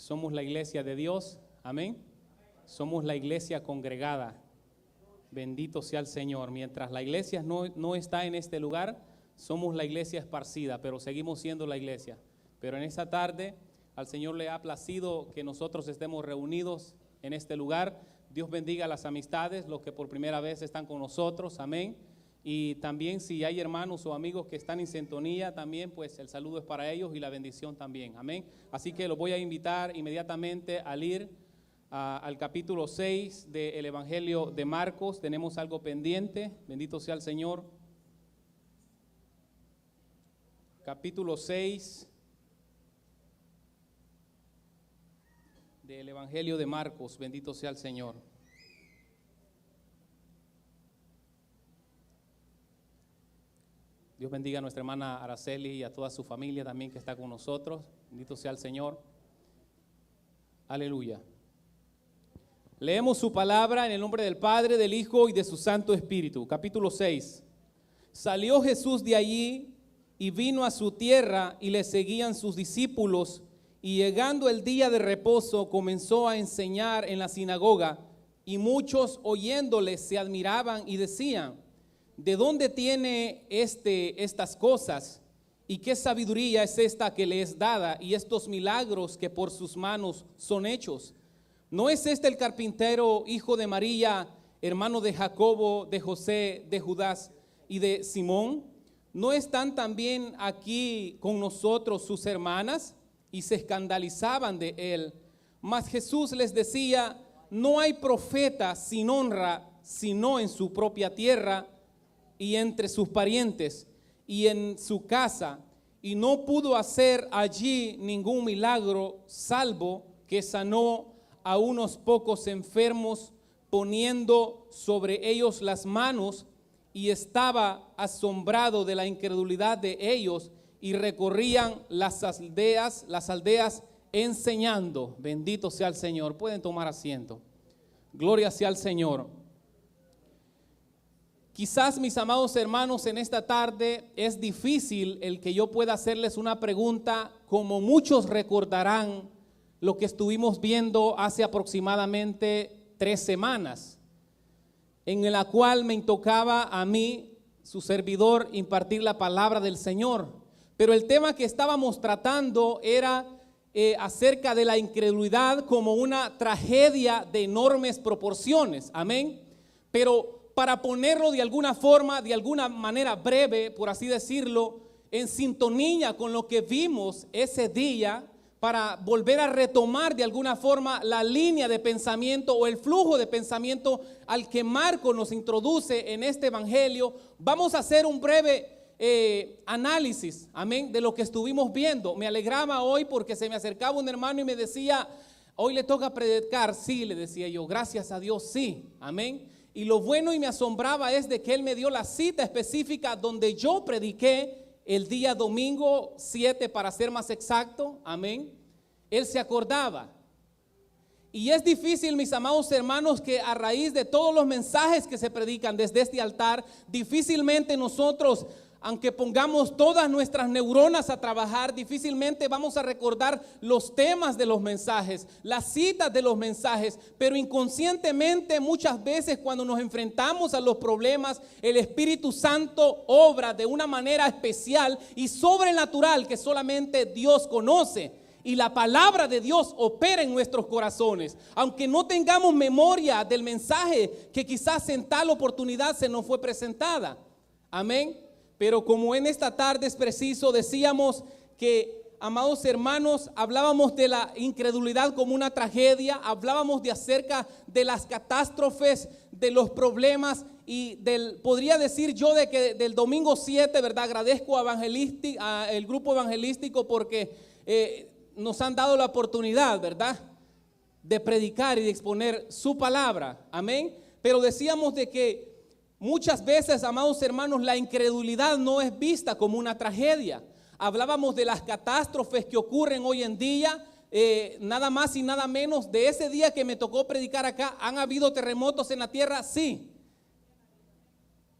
Somos la iglesia de Dios, amén. Somos la iglesia congregada. Bendito sea el Señor. Mientras la iglesia no está en este lugar, somos la iglesia esparcida, pero seguimos siendo la iglesia. Pero en esta tarde al Señor le ha placido que nosotros estemos reunidos en este lugar. Dios bendiga las amistades, los que por primera vez están con nosotros, amén. Y también si hay hermanos o amigos que están en sintonía también, pues el saludo es para ellos y la bendición también, amén. Así que los voy a invitar inmediatamente al ir al capítulo 6 del Evangelio de Marcos. Tenemos algo pendiente, bendito sea el Señor. Capítulo 6 del Evangelio de Marcos, bendito sea el Señor. Dios bendiga a nuestra hermana Araceli y a toda su familia también que está con nosotros. Bendito sea el Señor. Aleluya. Leemos su palabra en el nombre del Padre, del Hijo y de su Santo Espíritu. Capítulo 6. Salió Jesús de allí y vino a su tierra y le seguían sus discípulos. Y llegando el día de reposo comenzó a enseñar en la sinagoga. Y muchos oyéndole se admiraban y decían: ¿de dónde tiene estas cosas? ¿Y qué sabiduría es esta que le es dada? Y estos milagros que por sus manos son hechos. ¿No es este el carpintero, hijo de María, hermano de Jacobo, de José, de Judas y de Simón? ¿No están también aquí con nosotros sus hermanas? Y se escandalizaban de él. Mas Jesús les decía: no hay profeta sin honra, sino en su propia tierra y entre sus parientes y en su casa. Y no pudo hacer allí ningún milagro, salvo que sanó a unos pocos enfermos, poniendo sobre ellos las manos, y estaba asombrado de la incredulidad de ellos, y recorrían las aldeas enseñando. Bendito sea el Señor. Pueden tomar asiento. Gloria sea al Señor. Quizás, mis amados hermanos, en esta tarde es difícil el que yo pueda hacerles una pregunta, como muchos recordarán lo que estuvimos viendo hace aproximadamente 3 semanas, en la cual me tocaba a mí, su servidor, impartir la palabra del Señor. Pero el tema que estábamos tratando era acerca de la incredulidad como una tragedia de enormes proporciones, amén. Pero para ponerlo de alguna forma, de alguna manera breve, por así decirlo, en sintonía con lo que vimos ese día, para volver a retomar de alguna forma la línea de pensamiento o el flujo de pensamiento al que Marcos nos introduce en este evangelio, vamos a hacer un breve análisis, amén, de lo que estuvimos viendo. Me alegraba hoy porque se me acercaba un hermano y me decía: hoy le toca predicar. Sí, le decía yo, gracias a Dios, sí, amén. Y lo bueno y me asombraba es de que él me dio la cita específica donde yo prediqué el día domingo 7, para ser más exacto, amén. Él se acordaba. Y es difícil, mis amados hermanos, que a raíz de todos los mensajes que se predican desde este altar, difícilmente nosotros, aunque pongamos todas nuestras neuronas a trabajar, difícilmente vamos a recordar los temas de los mensajes, las citas de los mensajes, pero inconscientemente muchas veces cuando nos enfrentamos a los problemas, el Espíritu Santo obra de una manera especial y sobrenatural que solamente Dios conoce. Y la palabra de Dios opera en nuestros corazones, aunque no tengamos memoria del mensaje que quizás en tal oportunidad se nos fue presentada, amén. Pero como en esta tarde es preciso, decíamos que, amados hermanos, hablábamos de la incredulidad como una tragedia, hablábamos de acerca de las catástrofes, de los problemas y podría decir yo de que del domingo 7, ¿verdad? Agradezco a el grupo evangelístico porque nos han dado la oportunidad, ¿verdad?, de predicar y de exponer su palabra, amén. Pero decíamos de que muchas veces, amados hermanos, la incredulidad no es vista como una tragedia. Hablábamos de las catástrofes que ocurren hoy en día, nada más y nada menos. De ese día que me tocó predicar acá, ¿han habido terremotos en la tierra? Sí.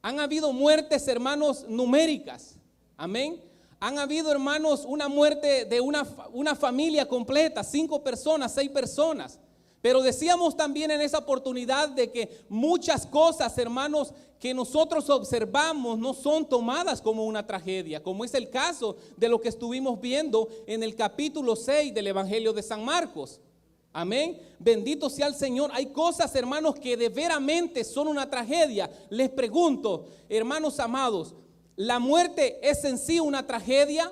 ¿Han habido muertes, hermanos, numéricas? Amén. Han habido, hermanos, una muerte de una familia completa, 5 personas, 6 personas. Pero decíamos también en esa oportunidad de que muchas cosas, hermanos, que nosotros observamos no son tomadas como una tragedia, como es el caso de lo que estuvimos viendo en el capítulo 6 del Evangelio de San Marcos. Amén. Bendito sea el Señor. Hay cosas, hermanos, que de veramente son una tragedia. Les pregunto, hermanos amados, ¿la muerte es en sí una tragedia?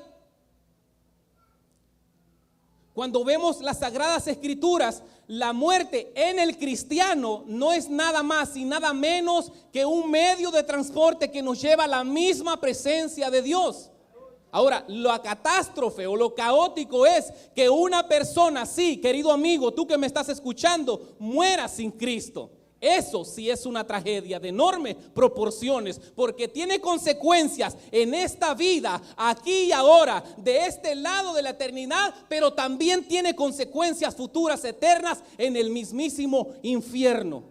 Cuando vemos las Sagradas Escrituras, la muerte en el cristiano no es nada más y nada menos que un medio de transporte que nos lleva a la misma presencia de Dios. Ahora, la catástrofe o lo caótico es que una persona, sí, querido amigo, tú que me estás escuchando, muera sin Cristo. Eso sí es una tragedia de enormes proporciones, porque tiene consecuencias en esta vida, aquí y ahora, de este lado de la eternidad, pero también tiene consecuencias futuras eternas en el mismísimo infierno.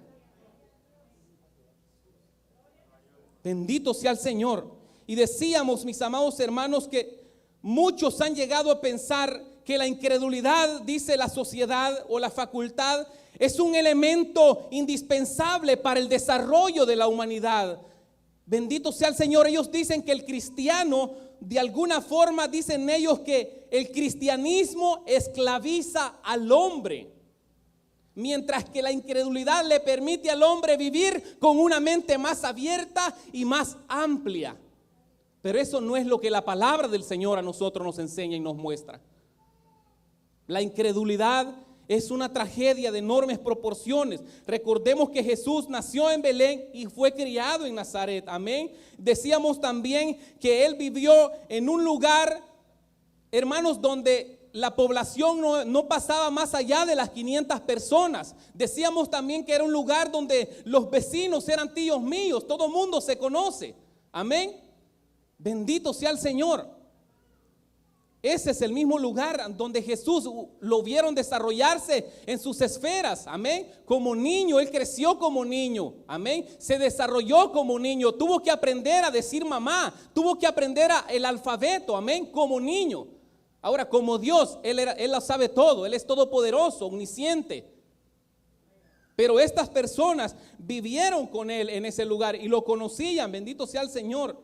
Bendito sea el Señor. Y decíamos, mis amados hermanos, que muchos han llegado a pensar que la incredulidad, dice la sociedad o la facultad, es un elemento indispensable para el desarrollo de la humanidad. Bendito sea el Señor. Ellos dicen que el cristiano, de alguna forma, dicen ellos que el cristianismo esclaviza al hombre, mientras que la incredulidad le permite al hombre vivir con una mente más abierta y más amplia. Pero eso no es lo que la palabra del Señor a nosotros nos enseña y nos muestra. La incredulidad es una tragedia de enormes proporciones. Recordemos que Jesús nació en Belén y fue criado en Nazaret. Amén. Decíamos también que Él vivió en un lugar, hermanos, donde la población no pasaba más allá de las 500 personas. Decíamos también que era un lugar donde los vecinos eran tíos míos. Todo mundo se conoce. Amén. Bendito sea el Señor. Ese es el mismo lugar donde Jesús lo vieron desarrollarse en sus esferas, amén. Como niño, Él creció como niño, amén. Se desarrolló como niño, tuvo que aprender a decir mamá, tuvo que aprender el alfabeto, amén, como niño. Ahora, como Dios, Él lo sabe todo, Él es todopoderoso, omnisciente. Pero estas personas vivieron con Él en ese lugar y lo conocían, bendito sea el Señor.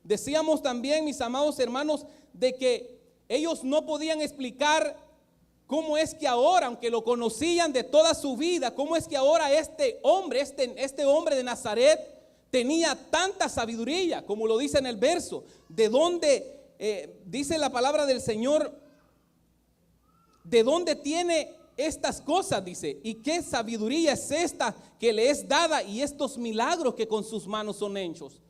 Decíamos también, mis amados hermanos, de que ellos no podían explicar cómo es que ahora, aunque lo conocían de toda su vida, cómo es que ahora este hombre de Nazaret tenía tanta sabiduría, como lo dice en el verso. De dónde, dice la palabra del Señor, de dónde tiene estas cosas, dice, y qué sabiduría es esta que le es dada y estos milagros que con sus manos son hechos.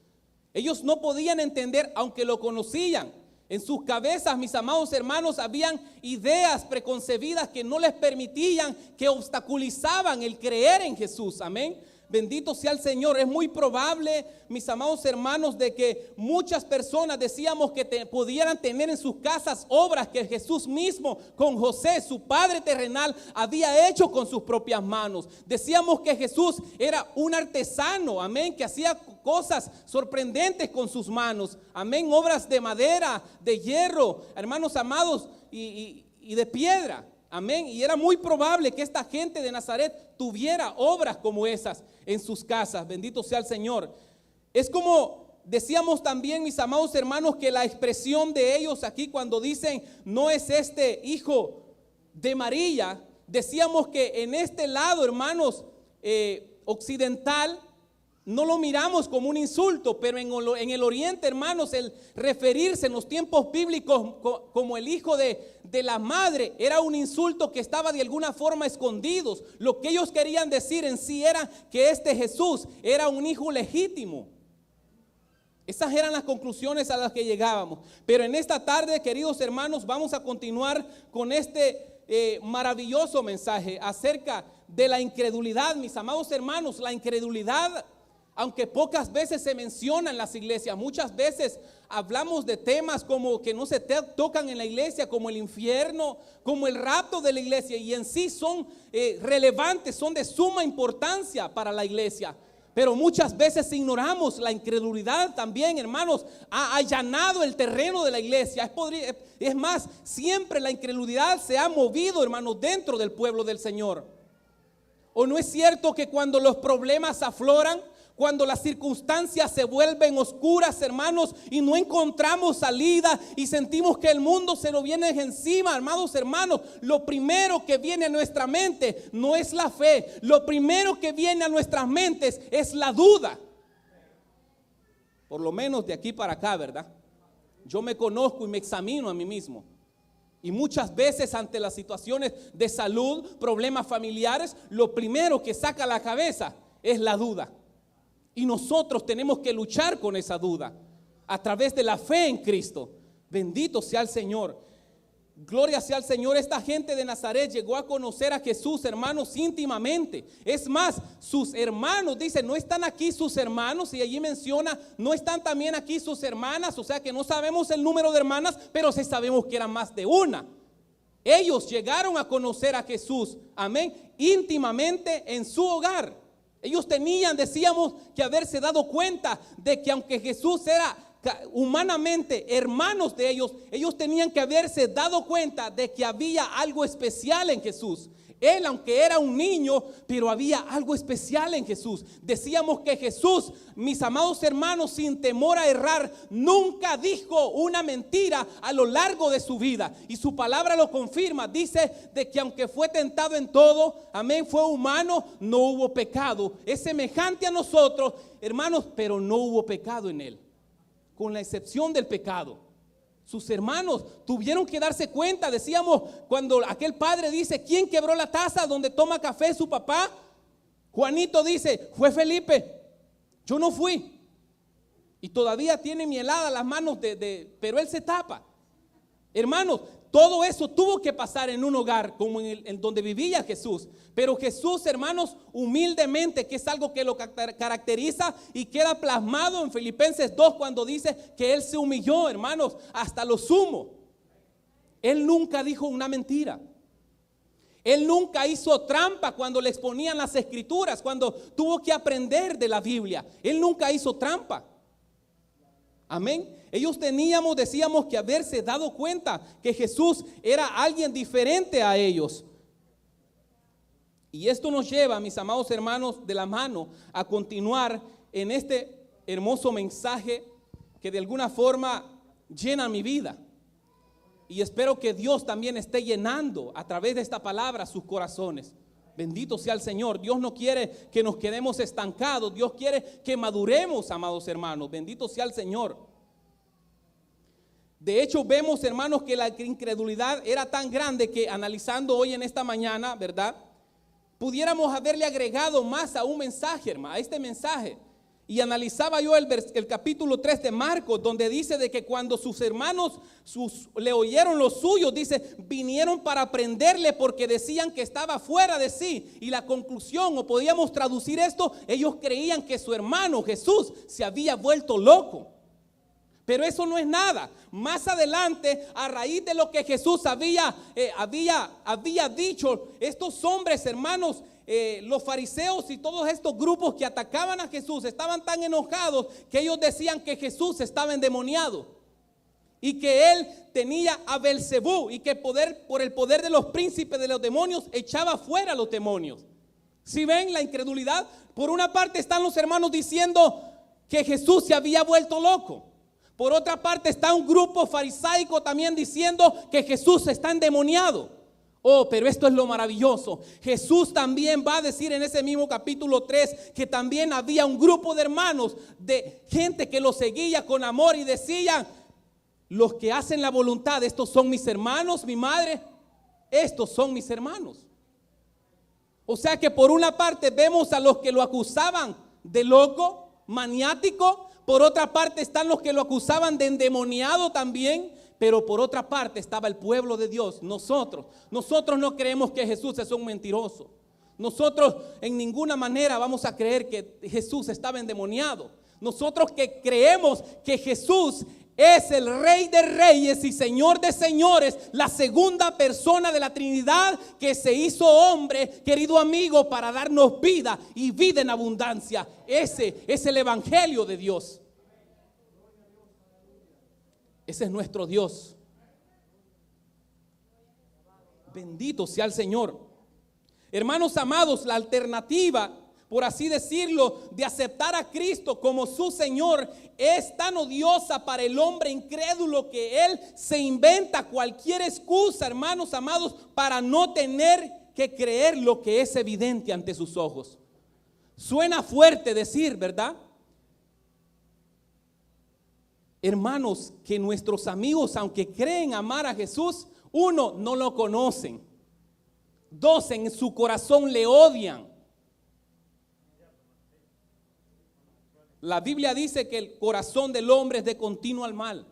Ellos no podían entender, aunque lo conocían. En sus cabezas, mis amados hermanos, habían ideas preconcebidas que no les permitían, que obstaculizaban el creer en Jesús. Amén. Bendito sea el Señor. Es muy probable, mis amados hermanos, de que muchas personas decíamos que pudieran tener en sus casas obras que Jesús mismo con José, su padre terrenal, había hecho con sus propias manos. Decíamos que Jesús era un artesano, amén, que hacía cosas sorprendentes con sus manos, amén, obras de madera, de hierro, hermanos amados, y de piedra. Amén. Y era muy probable que esta gente de Nazaret tuviera obras como esas en sus casas. Bendito sea el Señor. Es como decíamos también, mis amados hermanos, que la expresión de ellos aquí cuando dicen no es este hijo de María, decíamos que en este lado, hermanos, occidental, no lo miramos como un insulto, pero en el oriente, hermanos, el referirse en los tiempos bíblicos como el hijo de la madre era un insulto que estaba de alguna forma escondido. Lo que ellos querían decir en sí era que este Jesús era un hijo legítimo. Esas eran las conclusiones a las que llegábamos. Pero en esta tarde, queridos hermanos, vamos a continuar con este maravilloso mensaje acerca de la incredulidad. Mis amados hermanos, la incredulidad, aunque pocas veces se menciona en las iglesias, muchas veces hablamos de temas como que no se tocan en la iglesia, como el infierno, como el rapto de la iglesia, y en sí son relevantes, son de suma importancia para la iglesia. Pero muchas veces ignoramos la incredulidad también, hermanos, ha allanado el terreno de la iglesia. Es más, siempre la incredulidad se ha movido, hermanos, dentro del pueblo del Señor. ¿O no es cierto que cuando los problemas afloran, cuando las circunstancias se vuelven oscuras, hermanos, y no encontramos salida y sentimos que el mundo se nos viene encima, amados hermanos, lo primero que viene a nuestra mente no es la fe, lo primero que viene a nuestras mentes es la duda? Por lo menos de aquí para acá, ¿verdad? Yo me conozco y me examino a mí mismo. Y muchas veces ante las situaciones de salud, problemas familiares, lo primero que saca la cabeza es la duda. Y nosotros tenemos que luchar con esa duda a través de la fe en Cristo. Bendito sea el Señor. Gloria sea al Señor. Esta gente de Nazaret llegó a conocer a Jesús, hermanos, íntimamente. Es más, sus hermanos, dice, no están aquí sus hermanos, y allí menciona, no están también aquí sus hermanas. O sea que no sabemos el número de hermanas, pero sí sabemos que eran más de una. Ellos llegaron a conocer a Jesús, amén, íntimamente en su hogar. Ellos tenían, decíamos, que haberse dado cuenta de que aunque Jesús era humanamente hermanos de ellos, ellos tenían que haberse dado cuenta de que había algo especial en Jesús. Él, aunque era un niño, pero había algo especial en Jesús. Decíamos que Jesús, mis amados hermanos, sin temor a errar, nunca dijo una mentira a lo largo de su vida. Y su palabra lo confirma. Dice de que aunque fue tentado en todo, amén, fue humano, no hubo pecado. Es semejante a nosotros, hermanos, pero no hubo pecado en él, con la excepción del pecado. Sus hermanos tuvieron que darse cuenta. Decíamos, cuando aquel padre dice, ¿quién quebró la taza donde toma café su papá? Juanito dice, fue Felipe, yo no fui. Y todavía tiene mielada las manos pero él se tapa. Hermanos, todo eso tuvo que pasar en un hogar como en donde vivía Jesús. Pero Jesús, hermanos, humildemente, que es algo que lo caracteriza y queda plasmado en Filipenses 2 cuando dice que Él se humilló, hermanos, hasta lo sumo. Él nunca dijo una mentira. Él nunca hizo trampa cuando le exponían las escrituras, cuando tuvo que aprender de la Biblia. Él nunca hizo trampa. Amén. Ellos decíamos que haberse dado cuenta que Jesús era alguien diferente a ellos. Y esto nos lleva, mis amados hermanos, de la mano a continuar en este hermoso mensaje que de alguna forma llena mi vida. Y espero que Dios también esté llenando a través de esta palabra sus corazones. Bendito sea el Señor. Dios no quiere que nos quedemos estancados. Dios quiere que maduremos, amados hermanos. Bendito sea el Señor. De hecho, vemos, hermanos, que la incredulidad era tan grande que analizando hoy en esta mañana, ¿verdad? Pudiéramos haberle agregado más a un mensaje, hermano, a este mensaje. Y analizaba yo el capítulo 3 de Marcos, donde dice de que cuando sus hermanos le oyeron los suyos, dice, vinieron para prenderle porque decían que estaba fuera de sí. Y la conclusión, o podíamos traducir esto, ellos creían que su hermano Jesús se había vuelto loco. Pero eso no es nada. Más adelante, a raíz de lo que Jesús había dicho, estos hombres, hermanos, los fariseos y todos estos grupos que atacaban a Jesús estaban tan enojados que ellos decían que Jesús estaba endemoniado y que él tenía a Belcebú y que por el poder de los príncipes de los demonios echaba fuera a los demonios. Si ven la incredulidad, por una parte están los hermanos diciendo que Jesús se había vuelto loco. Por otra parte está un grupo farisaico también diciendo que Jesús está endemoniado. Oh, pero esto es lo maravilloso. Jesús también va a decir en ese mismo capítulo 3 que también había un grupo de hermanos, de gente que lo seguía con amor y decían, los que hacen la voluntad, estos son mis hermanos, mi madre, estos son mis hermanos. O sea que por una parte vemos a los que lo acusaban de loco, maniático. Por otra parte están los que lo acusaban de endemoniado también, pero por otra parte estaba el pueblo de Dios, nosotros no creemos que Jesús es un mentiroso. Nosotros en ninguna manera vamos a creer que Jesús estaba endemoniado. Nosotros que creemos que Jesús es el Rey de Reyes y Señor de Señores, la segunda persona de la Trinidad que se hizo hombre, querido amigo, para darnos vida y vida en abundancia. Ese es el Evangelio de Dios. Ese es nuestro Dios. Bendito sea el Señor. Hermanos amados, la alternativa, por así decirlo, de aceptar a Cristo como su Señor es tan odiosa para el hombre incrédulo que él se inventa cualquier excusa, hermanos amados, para no tener que creer lo que es evidente ante sus ojos. Suena fuerte decir, ¿verdad? Hermanos, que nuestros amigos, aunque creen amar a Jesús, uno, no lo conocen. Dos, en su corazón le odian. La Biblia dice que el corazón del hombre es de continuo al mal.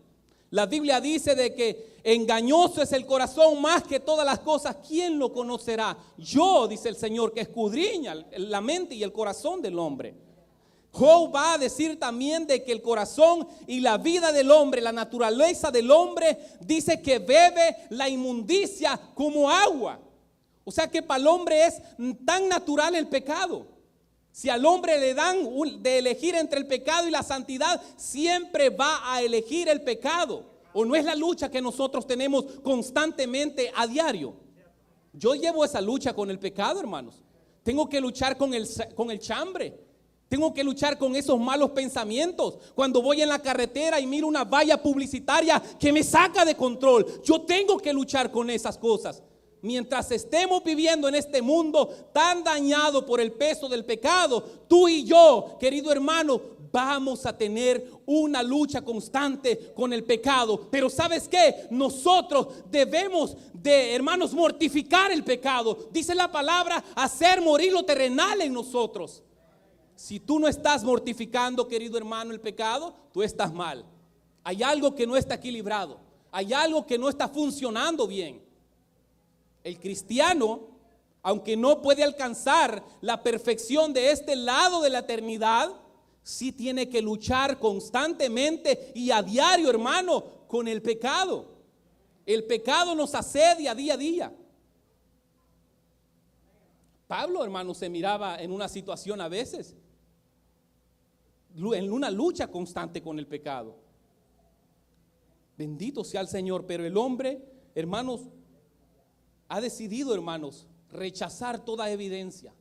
La Biblia dice de que engañoso es el corazón más que todas las cosas. ¿Quién lo conocerá? Yo, dice el Señor, que escudriña la mente y el corazón del hombre. Job va a decir también de que el corazón y la vida del hombre, la naturaleza del hombre, dice que bebe la inmundicia como agua. O sea que para el hombre es tan natural el pecado. Si al hombre le dan de elegir entre el pecado y la santidad, siempre va a elegir el pecado. ¿O no es la lucha que nosotros tenemos constantemente a diario? Yo llevo esa lucha con el pecado, hermanos. Tengo que luchar con el chambre. Tengo que luchar con esos malos pensamientos. Cuando voy en la carretera y miro una valla publicitaria que me saca de control, yo tengo que luchar con esas cosas. Mientras estemos viviendo en este mundo tan dañado por el peso del pecado, tú y yo, querido hermano, vamos a tener una lucha constante con el pecado. Pero ¿sabes qué? Nosotros debemos de, hermanos, mortificar el pecado. Dice la palabra, hacer morir lo terrenal en nosotros. Si tú no estás mortificando, querido hermano, el pecado, tú estás mal. Hay algo que no está equilibrado. Hay algo que no está funcionando bien. El cristiano, aunque no puede alcanzar la perfección de este lado de la eternidad, sí tiene que luchar constantemente y a diario, hermano, con el pecado. El pecado nos asedia día a día. Pablo, hermano, se miraba en una situación a veces, en una lucha constante con el pecado. Bendito sea el Señor, pero el hombre, hermanos, ha decidido, hermanos, rechazar toda evidencia.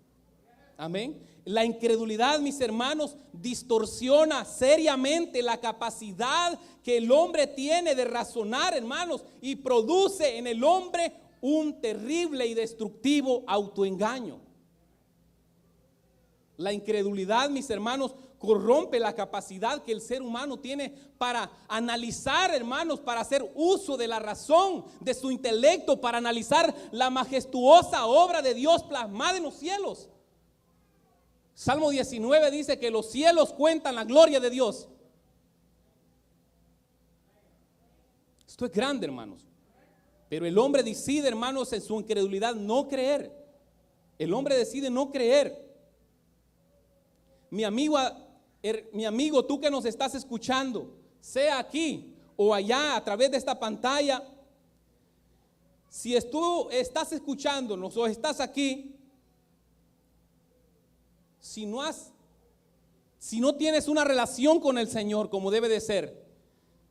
Amén. La incredulidad, mis hermanos, distorsiona seriamente la capacidad que el hombre tiene de razonar, hermanos, y produce en el hombre un terrible y destructivo autoengaño. La incredulidad, mis hermanos, corrompe la capacidad que el ser humano tiene para analizar, hermanos, para hacer uso de la razón, de su intelecto, para analizar la majestuosa obra de Dios plasmada en los cielos. Salmo 19 dice que los cielos cuentan la gloria de Dios. Esto es grande, hermanos. Pero el hombre decide, hermanos, en su incredulidad no creer. El hombre decide no creer. Mi amigo, tú que nos estás escuchando, sea aquí o allá a través de esta pantalla, si tú estás escuchándonos o estás aquí, si no tienes una relación con el Señor como debe de ser,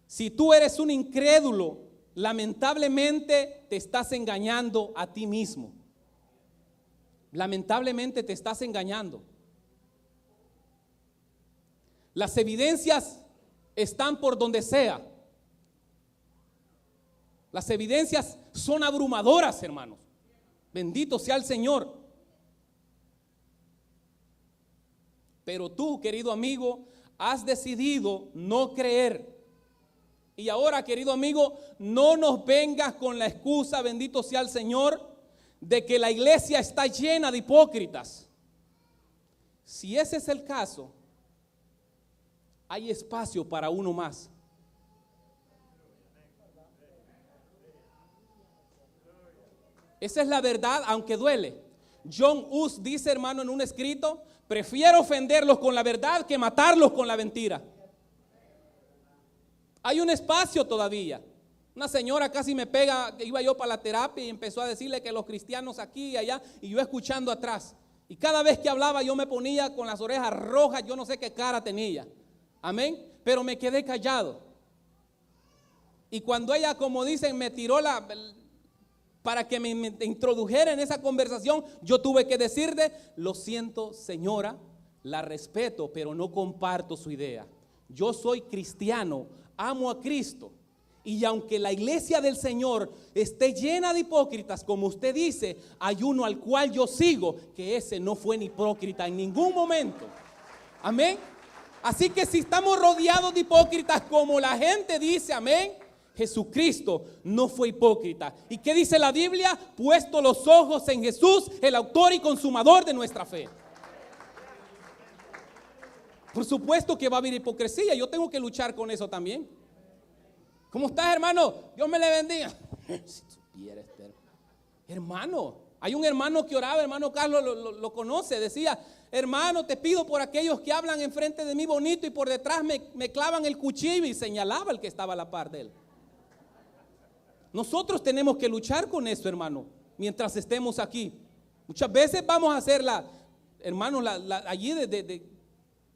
si tú eres un incrédulo, lamentablemente te estás engañando a ti mismo. Lamentablemente te estás engañando. Las evidencias están por donde sea. Las evidencias son abrumadoras, hermanos. Bendito sea el Señor. Pero tú, querido amigo, has decidido no creer. Y ahora, querido amigo, no nos vengas con la excusa, bendito sea el Señor, de que la iglesia está llena de hipócritas. Si ese es el caso, hay espacio para uno más. Esa es la verdad, aunque duele. John Hus dice, hermano, en un escrito, prefiero ofenderlos con la verdad que matarlos con la mentira. Hay un espacio todavía. Una señora casi me pega, iba yo para la terapia y empezó a decirle que los cristianos aquí y allá, y yo escuchando atrás. Y cada vez que hablaba yo me ponía con las orejas rojas, yo no sé qué cara tenía. Amén. Pero me quedé callado. Y cuando ella, como dicen, me tiró para que me introdujera en esa conversación, yo tuve que decirle: lo siento, señora, la respeto, pero no comparto su idea. Yo soy cristiano, amo a Cristo. Y aunque la iglesia del Señor esté llena de hipócritas, como usted dice, hay uno al cual yo sigo, que ese no fue ni hipócrita en ningún momento. Amén. Así que si estamos rodeados de hipócritas, como la gente dice, amén, Jesucristo no fue hipócrita. ¿Y qué dice la Biblia? Puesto los ojos en Jesús, el autor y consumador de nuestra fe. Por supuesto que va a haber hipocresía. Yo tengo que luchar con eso también. ¿Cómo estás, hermano? Dios me le bendiga. Si supiera, hermano, hay un hermano que oraba, hermano Carlos lo conoce, decía: hermano, te pido por aquellos que hablan enfrente de mí bonito y por detrás me clavan el cuchillo, y señalaba al que estaba a la par de él. Nosotros tenemos que luchar con eso, hermano, mientras estemos aquí. Muchas veces vamos a hacer allí de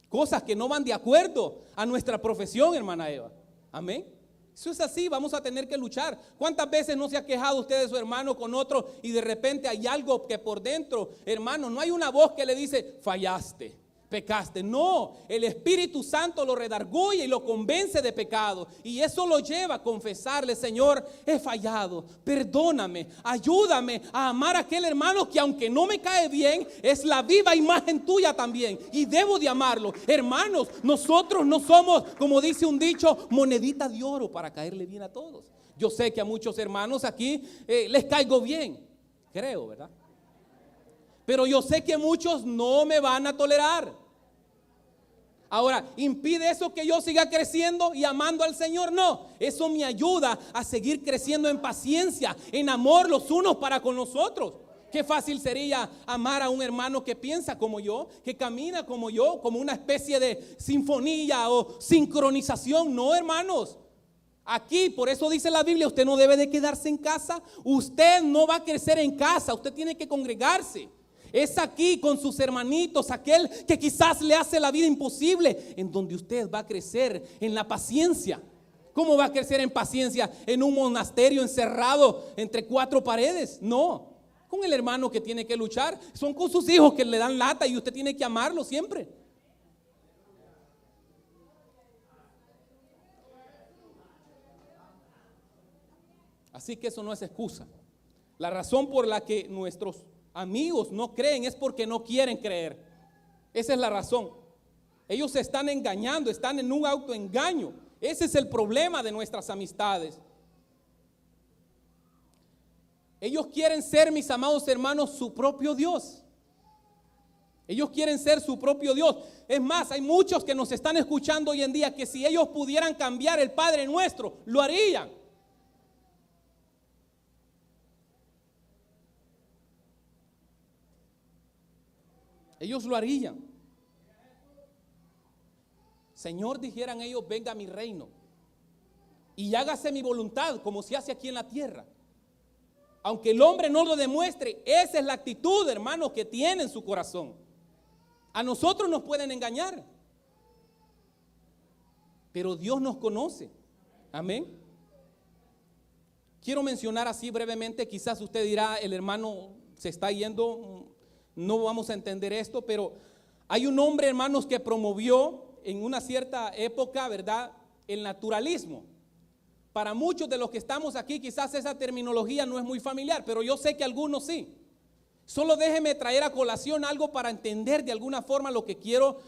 cosas que no van de acuerdo a nuestra profesión, hermana Eva. Amén. Eso es así, vamos a tener que luchar. ¿Cuántas veces no se ha quejado usted de su hermano con otro y de repente hay algo que por dentro, hermano, no hay una voz que le dice: fallaste, pecaste? No, el Espíritu Santo lo redarguye y lo convence de pecado, y eso lo lleva a confesarle: Señor, he fallado, perdóname, ayúdame a amar a aquel hermano que aunque no me cae bien, es la viva imagen tuya también y debo de amarlo. Hermanos, nosotros no somos, como dice un dicho, monedita de oro para caerle bien a todos. Yo sé que a muchos hermanos aquí les caigo bien, creo, ¿verdad? Pero yo sé que muchos no me van a tolerar. Ahora, ¿impide eso que yo siga creciendo y amando al Señor? No, eso me ayuda a seguir creciendo en paciencia, en amor los unos para con los otros. Qué fácil sería amar a un hermano que piensa como yo, que camina como yo, como una especie de sinfonía o sincronización. No, hermanos. Aquí, por eso dice la Biblia, usted no debe de quedarse en casa. Usted no va a crecer en casa, usted tiene que congregarse. Es aquí con sus hermanitos, aquel que quizás le hace la vida imposible, en donde usted va a crecer en la paciencia. ¿Cómo va a crecer en paciencia en un monasterio encerrado entre cuatro paredes? No, con el hermano que tiene que luchar. Son con sus hijos que le dan lata y usted tiene que amarlo siempre. Así que eso no es excusa. La razón por la que nuestros amigos no creen es porque no quieren creer. Esa es la razón. Ellos se están engañando, están en un autoengaño. Ese es el problema de nuestras amistades. Ellos quieren ser, mis amados hermanos, su propio Dios. Ellos quieren ser su propio Dios. Es más, hay muchos que nos están escuchando hoy en día que si ellos pudieran cambiar el Padre Nuestro, lo harían. Ellos lo harían. Señor, dijeran ellos: venga a mi reino y hágase mi voluntad como se hace aquí en la tierra. Aunque el hombre no lo demuestre, esa es la actitud, hermanos, que tiene en su corazón. A nosotros nos pueden engañar, pero Dios nos conoce. Amén. Quiero mencionar así brevemente, quizás usted dirá: el hermano se está yendo, no vamos a entender esto, pero hay un hombre, hermanos, que promovió en una cierta época, ¿verdad?, el naturalismo. Para muchos de los que estamos aquí, quizás esa terminología no es muy familiar, pero yo sé que algunos sí. Solo déjeme traer a colación algo para entender de alguna forma lo que quiero,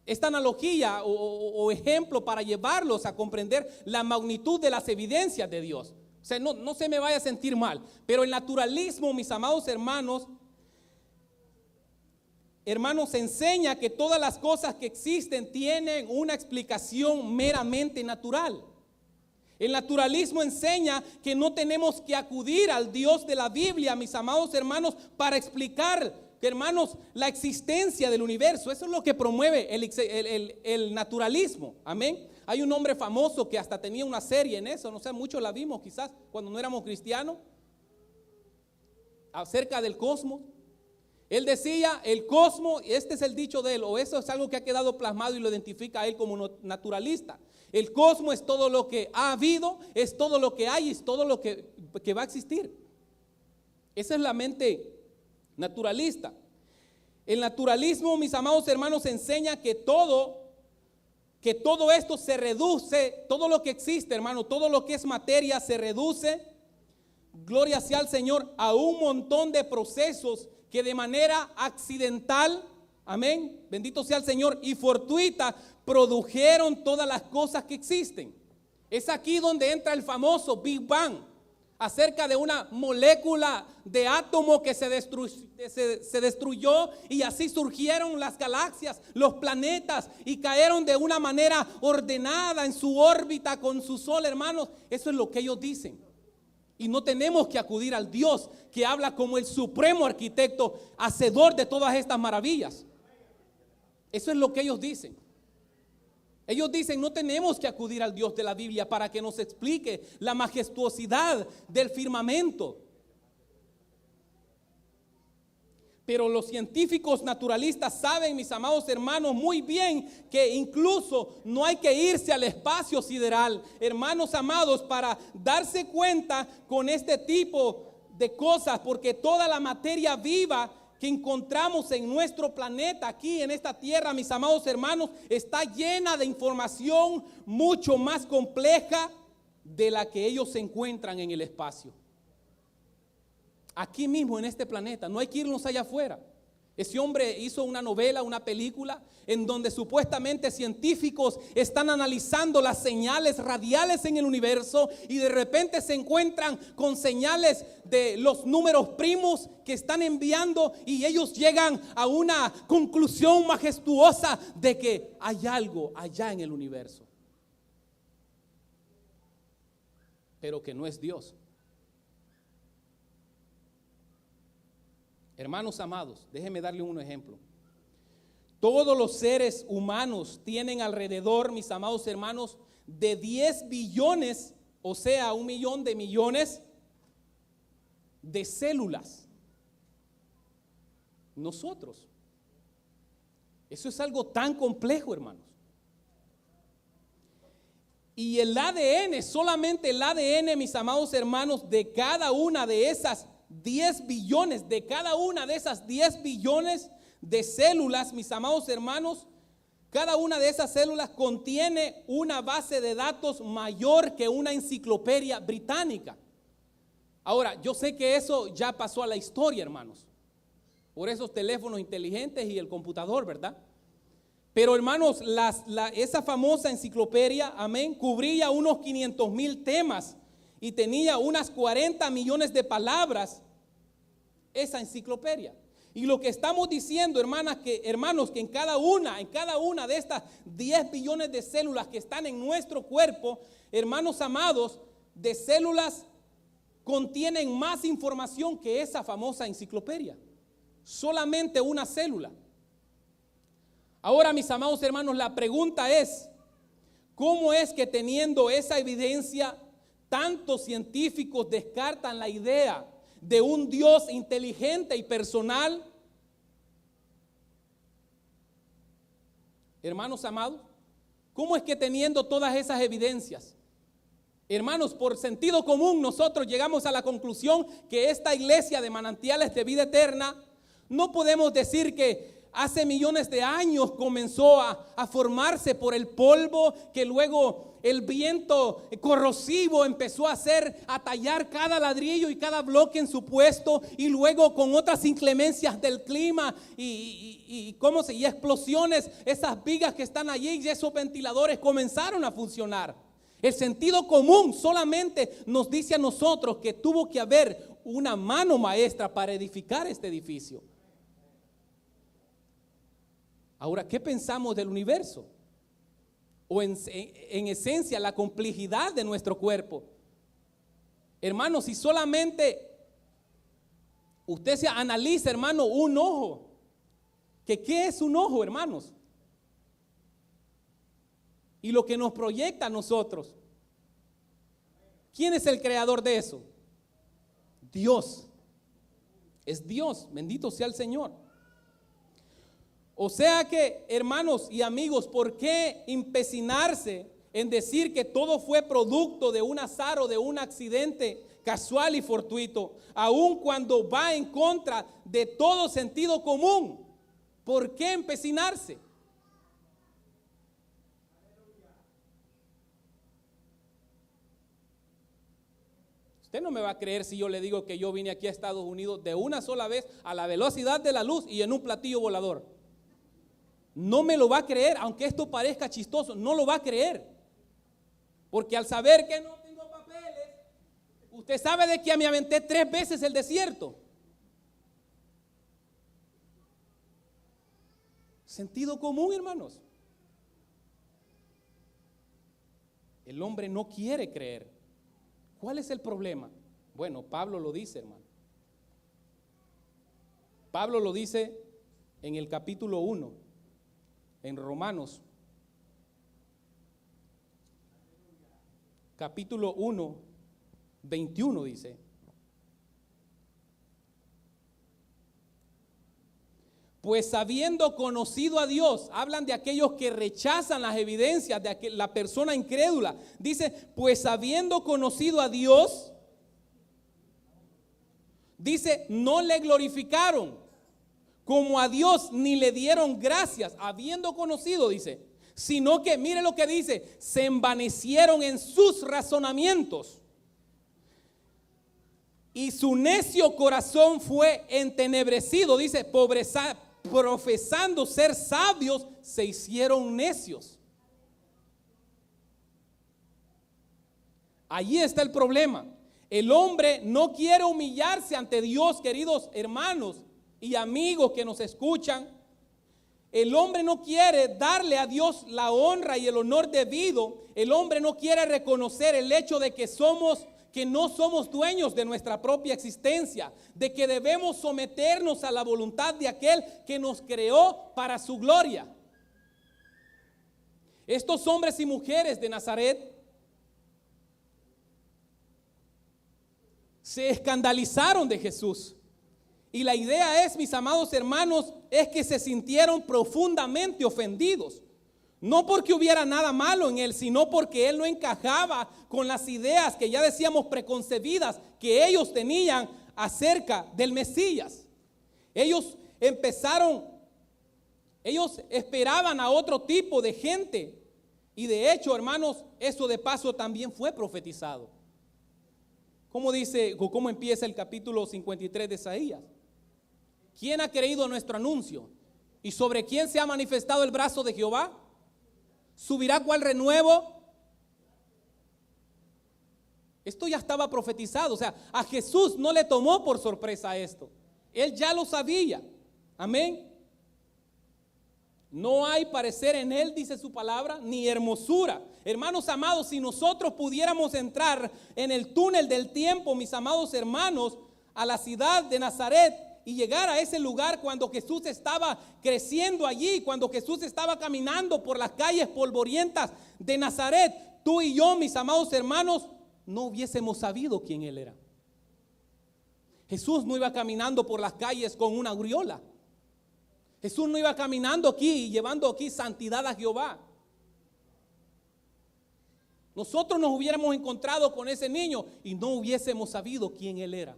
esta analogía o ejemplo para llevarlos a comprender la magnitud de las evidencias de Dios. O sea, no se me vaya a sentir mal, pero el naturalismo, mis amados hermanos, enseña que todas las cosas que existen tienen una explicación meramente natural. El naturalismo enseña que no tenemos que acudir al Dios de la Biblia, mis amados hermanos, para explicar que, hermanos, la existencia del universo, eso es lo que promueve el naturalismo. Amén. Hay un hombre famoso que hasta tenía una serie en eso, no sé, muchos la vimos quizás cuando no éramos cristianos, acerca del cosmos. Él decía, el cosmos, este es el dicho de él, o eso es algo que ha quedado plasmado y lo identifica a él como naturalista. El cosmos es todo lo que ha habido, es todo lo que hay, es todo lo que va a existir. Esa es la mente naturalista. El naturalismo, mis amados hermanos, enseña que todo esto se reduce, todo lo que existe, hermano, todo lo que es materia se reduce, gloria sea al Señor, a un montón de procesos que de manera accidental, amén, bendito sea el Señor, y fortuita, produjeron todas las cosas que existen. Es aquí donde entra el famoso Big Bang, acerca de una molécula de átomo que se destruyó y así surgieron las galaxias, los planetas y cayeron de una manera ordenada en su órbita con su sol, hermanos. Eso es lo que ellos dicen. Y no tenemos que acudir al Dios que habla como el supremo arquitecto, hacedor de todas estas maravillas. Eso es lo que ellos dicen. Ellos dicen, no tenemos que acudir al Dios de la Biblia para que nos explique la majestuosidad del firmamento. Pero los científicos naturalistas saben, mis amados hermanos, muy bien que incluso no hay que irse al espacio sideral, hermanos amados, para darse cuenta con este tipo de cosas, porque toda la materia viva que encontramos en nuestro planeta, aquí en esta tierra, mis amados hermanos, está llena de información mucho más compleja de la que ellos se encuentran en el espacio. Aquí mismo en este planeta, no hay que irnos allá afuera. Ese hombre hizo una novela, una película, en donde supuestamente científicos están analizando las señales radiales en el universo y de repente se encuentran con señales de los números primos que están enviando y ellos llegan a una conclusión majestuosa de que hay algo allá en el universo, pero que no es Dios. Hermanos amados, déjenme darle un ejemplo. Todos los seres humanos tienen alrededor, mis amados hermanos, de 10 billones, o sea, 1 millón de millones de células. Nosotros. Eso es algo tan complejo, hermanos. Y el ADN, solamente el ADN, mis amados hermanos, de cada una de esas 10 billones, de cada una de esas 10 billones de células, mis amados hermanos, cada una de esas células contiene una base de datos mayor que una enciclopedia británica. Ahora, yo sé que eso ya pasó a la historia, hermanos, por esos teléfonos inteligentes y el computador, ¿verdad? Pero, hermanos, esa famosa enciclopedia, amén, cubría unos 500,000 temas y tenía unas 40 millones de palabras, esa enciclopedia. Y lo que estamos diciendo, hermanos, que en cada una de estas 10 billones de células que están en nuestro cuerpo, hermanos amados, de células contienen más información que esa famosa enciclopedia. Solamente una célula. Ahora, mis amados hermanos, la pregunta es, ¿cómo es que teniendo esa evidencia, tantos científicos descartan la idea de un Dios inteligente y personal? Hermanos amados, ¿cómo es que teniendo todas esas evidencias, hermanos, por sentido común nosotros llegamos a la conclusión que esta iglesia de manantiales de vida eterna, no podemos decir que hace millones de años comenzó a formarse por el polvo, que luego el viento corrosivo empezó a tallar cada ladrillo y cada bloque en su puesto, y luego con otras inclemencias del clima y explosiones, esas vigas que están allí y esos ventiladores comenzaron a funcionar. El sentido común solamente nos dice a nosotros que tuvo que haber una mano maestra para edificar este edificio. Ahora, ¿qué pensamos del universo? O en esencia, la complejidad de nuestro cuerpo. Hermanos, si solamente Usted se analiza, hermano, un ojo. ¿Qué es un ojo, hermanos? Y lo que nos proyecta a nosotros. ¿Quién es el creador de eso? Dios. Es Dios, bendito sea el Señor. O sea que, hermanos y amigos, ¿por qué empecinarse en decir que todo fue producto de un azar o de un accidente casual y fortuito, aun cuando va en contra de todo sentido común? ¿Por qué empecinarse? Usted no me va a creer si yo le digo que yo vine aquí a Estados Unidos de una sola vez a la velocidad de la luz y en un platillo volador. No me lo va a creer, aunque esto parezca chistoso, no lo va a creer. Porque al saber que no tengo papeles, usted sabe de que me aventé 3 veces el desierto. Sentido común, hermanos. El hombre no quiere creer. ¿Cuál es el problema? Bueno, Pablo lo dice, hermano. Pablo lo dice en el capítulo 1, en Romanos. Capítulo 1, 21 dice: pues habiendo conocido a Dios, hablan de aquellos que rechazan las evidencias de la persona incrédula. Dice, pues habiendo conocido a Dios, dice, no le glorificaron como a Dios ni le dieron gracias, habiendo conocido, dice, sino que, mire lo que dice, se envanecieron en sus razonamientos y su necio corazón fue entenebrecido. Dice, profesando ser sabios, se hicieron necios. Allí está el problema. El hombre no quiere humillarse ante Dios, queridos hermanos y amigos que nos escuchan. El hombre no quiere darle a Dios la honra y el honor debido. El hombre no quiere reconocer el hecho de que no somos dueños de nuestra propia existencia, de que debemos someternos a la voluntad de aquel que nos creó para su gloria. Estos hombres y mujeres de Nazaret se escandalizaron de Jesús. Y la idea es, mis amados hermanos, es que se sintieron profundamente ofendidos. No porque hubiera nada malo en él, sino porque él no encajaba con las ideas que ya decíamos preconcebidas que ellos tenían acerca del Mesías. Ellos esperaban a otro tipo de gente. Y de hecho, hermanos, eso de paso también fue profetizado. ¿Cómo empieza el capítulo 53 de Isaías? ¿Quién ha creído nuestro anuncio? ¿Y sobre quién se ha manifestado el brazo de Jehová? ¿Subirá cual renuevo? Esto ya estaba profetizado. O sea, a Jesús no le tomó por sorpresa esto. Él ya lo sabía. Amén. No hay parecer en él, dice su palabra, ni hermosura. Hermanos amados, si nosotros pudiéramos entrar en el túnel del tiempo, mis amados hermanos, a la ciudad de Nazaret y llegar a ese lugar cuando Jesús estaba creciendo allí, cuando Jesús estaba caminando por las calles polvorientas de Nazaret, tú y yo, mis amados hermanos, no hubiésemos sabido quién él era. Jesús no iba caminando por las calles con una aureola. Jesús no iba caminando aquí y llevando aquí santidad a Jehová. Nosotros nos hubiéramos encontrado con ese niño y no hubiésemos sabido quién él era.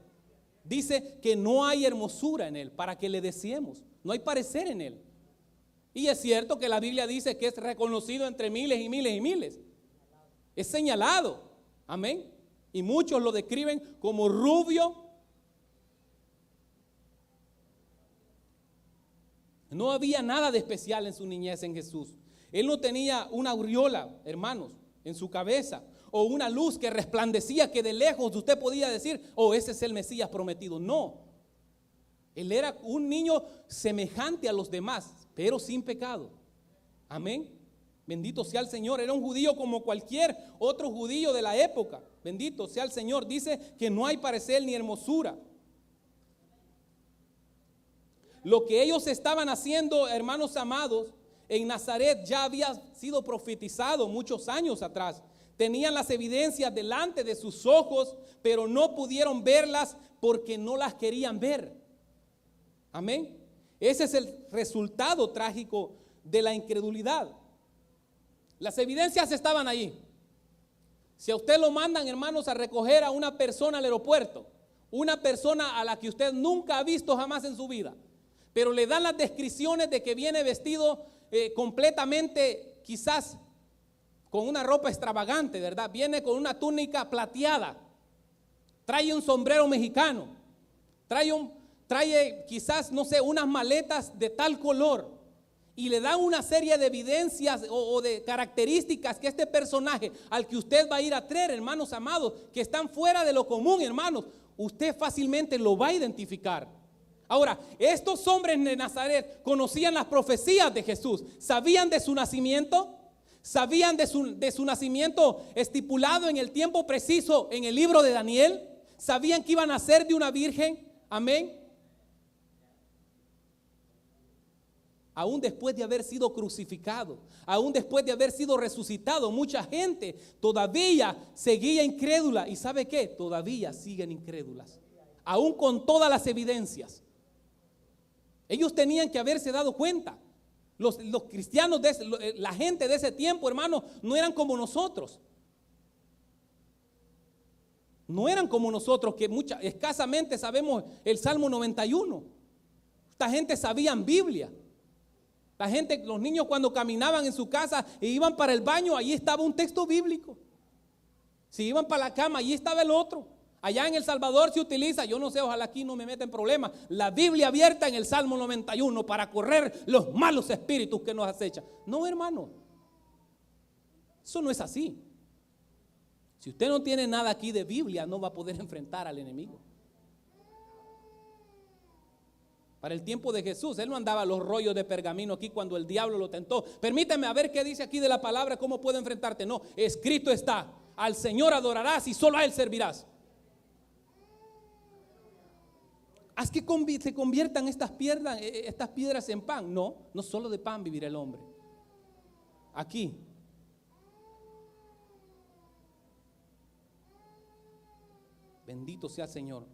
Dice que no hay hermosura en él para que le deseemos. No hay parecer en él. Y es cierto que la Biblia dice que es reconocido entre miles y miles y miles. Es señalado. Amén. Y muchos lo describen como rubio. No había nada de especial en su niñez en Jesús. Él no tenía una aureola, hermanos, en su cabeza, o una luz que resplandecía que de lejos usted podía decir, oh, ese es el Mesías prometido. No, él era un niño semejante a los demás, pero sin pecado. Amén. Bendito sea el Señor. Era un judío como cualquier otro judío de la época. Bendito sea el Señor. Dice que no hay parecer ni hermosura. Lo que ellos estaban haciendo, hermanos amados, en Nazaret ya había sido profetizado muchos años atrás. Tenían las evidencias delante de sus ojos, pero no pudieron verlas porque no las querían ver. Amén. Ese es el resultado trágico de la incredulidad. Las evidencias estaban ahí. Si a usted lo mandan, hermanos, a recoger a una persona al aeropuerto, una persona a la que usted nunca ha visto jamás en su vida, pero le dan las descripciones de que viene vestido completamente, quizás con una ropa extravagante, ¿verdad? Viene con una túnica plateada, trae un sombrero mexicano, trae quizás, no sé, unas maletas de tal color, y le dan una serie de evidencias o de características que este personaje al que usted va a ir a traer, hermanos amados, que están fuera de lo común, hermanos, usted fácilmente lo va a identificar. Ahora, estos hombres de Nazaret conocían las profecías de Jesús, sabían de su nacimiento, sabían de su nacimiento estipulado en el tiempo preciso en el libro de Daniel, sabían que iban a nacer de una virgen, amén. Aún después de haber sido crucificado, aún después de haber sido resucitado, mucha gente todavía seguía incrédula. ¿Y sabe qué? Todavía siguen incrédulas, aún con todas las evidencias. Ellos tenían que haberse dado cuenta. Los cristianos, la gente de ese tiempo, hermano, no eran como nosotros. No eran como nosotros, que escasamente sabemos el Salmo 91. Esta gente sabían Biblia. La gente, los niños cuando caminaban en su casa e iban para el baño, allí estaba un texto bíblico. Si iban para la cama, allí estaba el otro. Allá en El Salvador se utiliza, yo no sé, ojalá aquí no me meten problemas, la Biblia abierta en el Salmo 91 para correr los malos espíritus que nos acechan. No, hermano, eso no es así. Si usted no tiene nada aquí de Biblia, no va a poder enfrentar al enemigo. Para el tiempo de Jesús, él no andaba los rollos de pergamino aquí cuando el diablo lo tentó. Permíteme a ver qué dice aquí de la palabra, cómo puedo enfrentarte. No, escrito está, al Señor adorarás y solo a Él servirás. Haz que se conviertan estas piedras en pan. No, no solo de pan vivirá el hombre. Aquí. Bendito sea el Señor.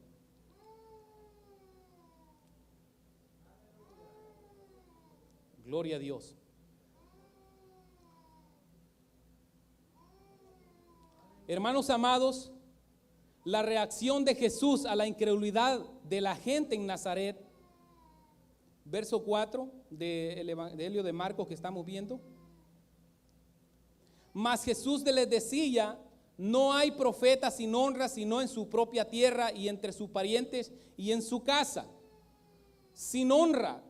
Gloria a Dios. Hermanos amados, la reacción de Jesús a la incredulidad de la gente en Nazaret, verso 4 del Evangelio de Marcos que estamos viendo. Mas Jesús les decía: no hay profeta sin honra sino en su propia tierra y entre sus parientes y en su casa. Sin honra.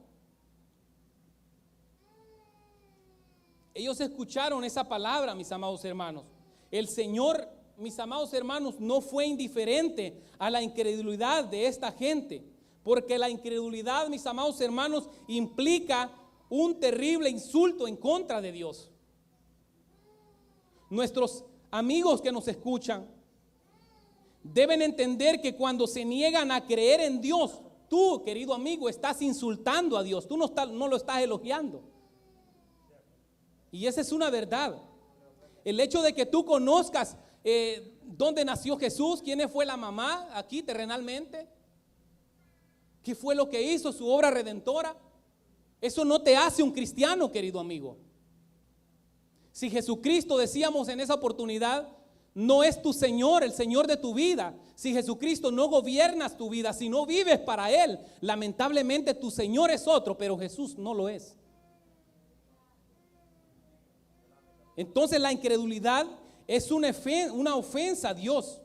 Ellos escucharon esa palabra, mis amados hermanos. El Señor, mis amados hermanos, no fue indiferente a la incredulidad de esta gente, porque la incredulidad, mis amados hermanos, implica un terrible insulto en contra de Dios. Nuestros amigos que nos escuchan deben entender que cuando se niegan a creer en Dios, tú, querido amigo, estás insultando a Dios, tú no lo estás elogiando. Y esa es una verdad. El hecho de que tú conozcas dónde nació Jesús, quién fue la mamá aquí terrenalmente, qué fue lo que hizo, su obra redentora, eso no te hace un cristiano, querido amigo. Si Jesucristo, decíamos en esa oportunidad, no es tu Señor, el Señor de tu vida, si Jesucristo no gobiernas tu vida, si no vives para Él, lamentablemente tu Señor es otro, pero Jesús no lo es. Entonces la incredulidad es una ofensa a Dios.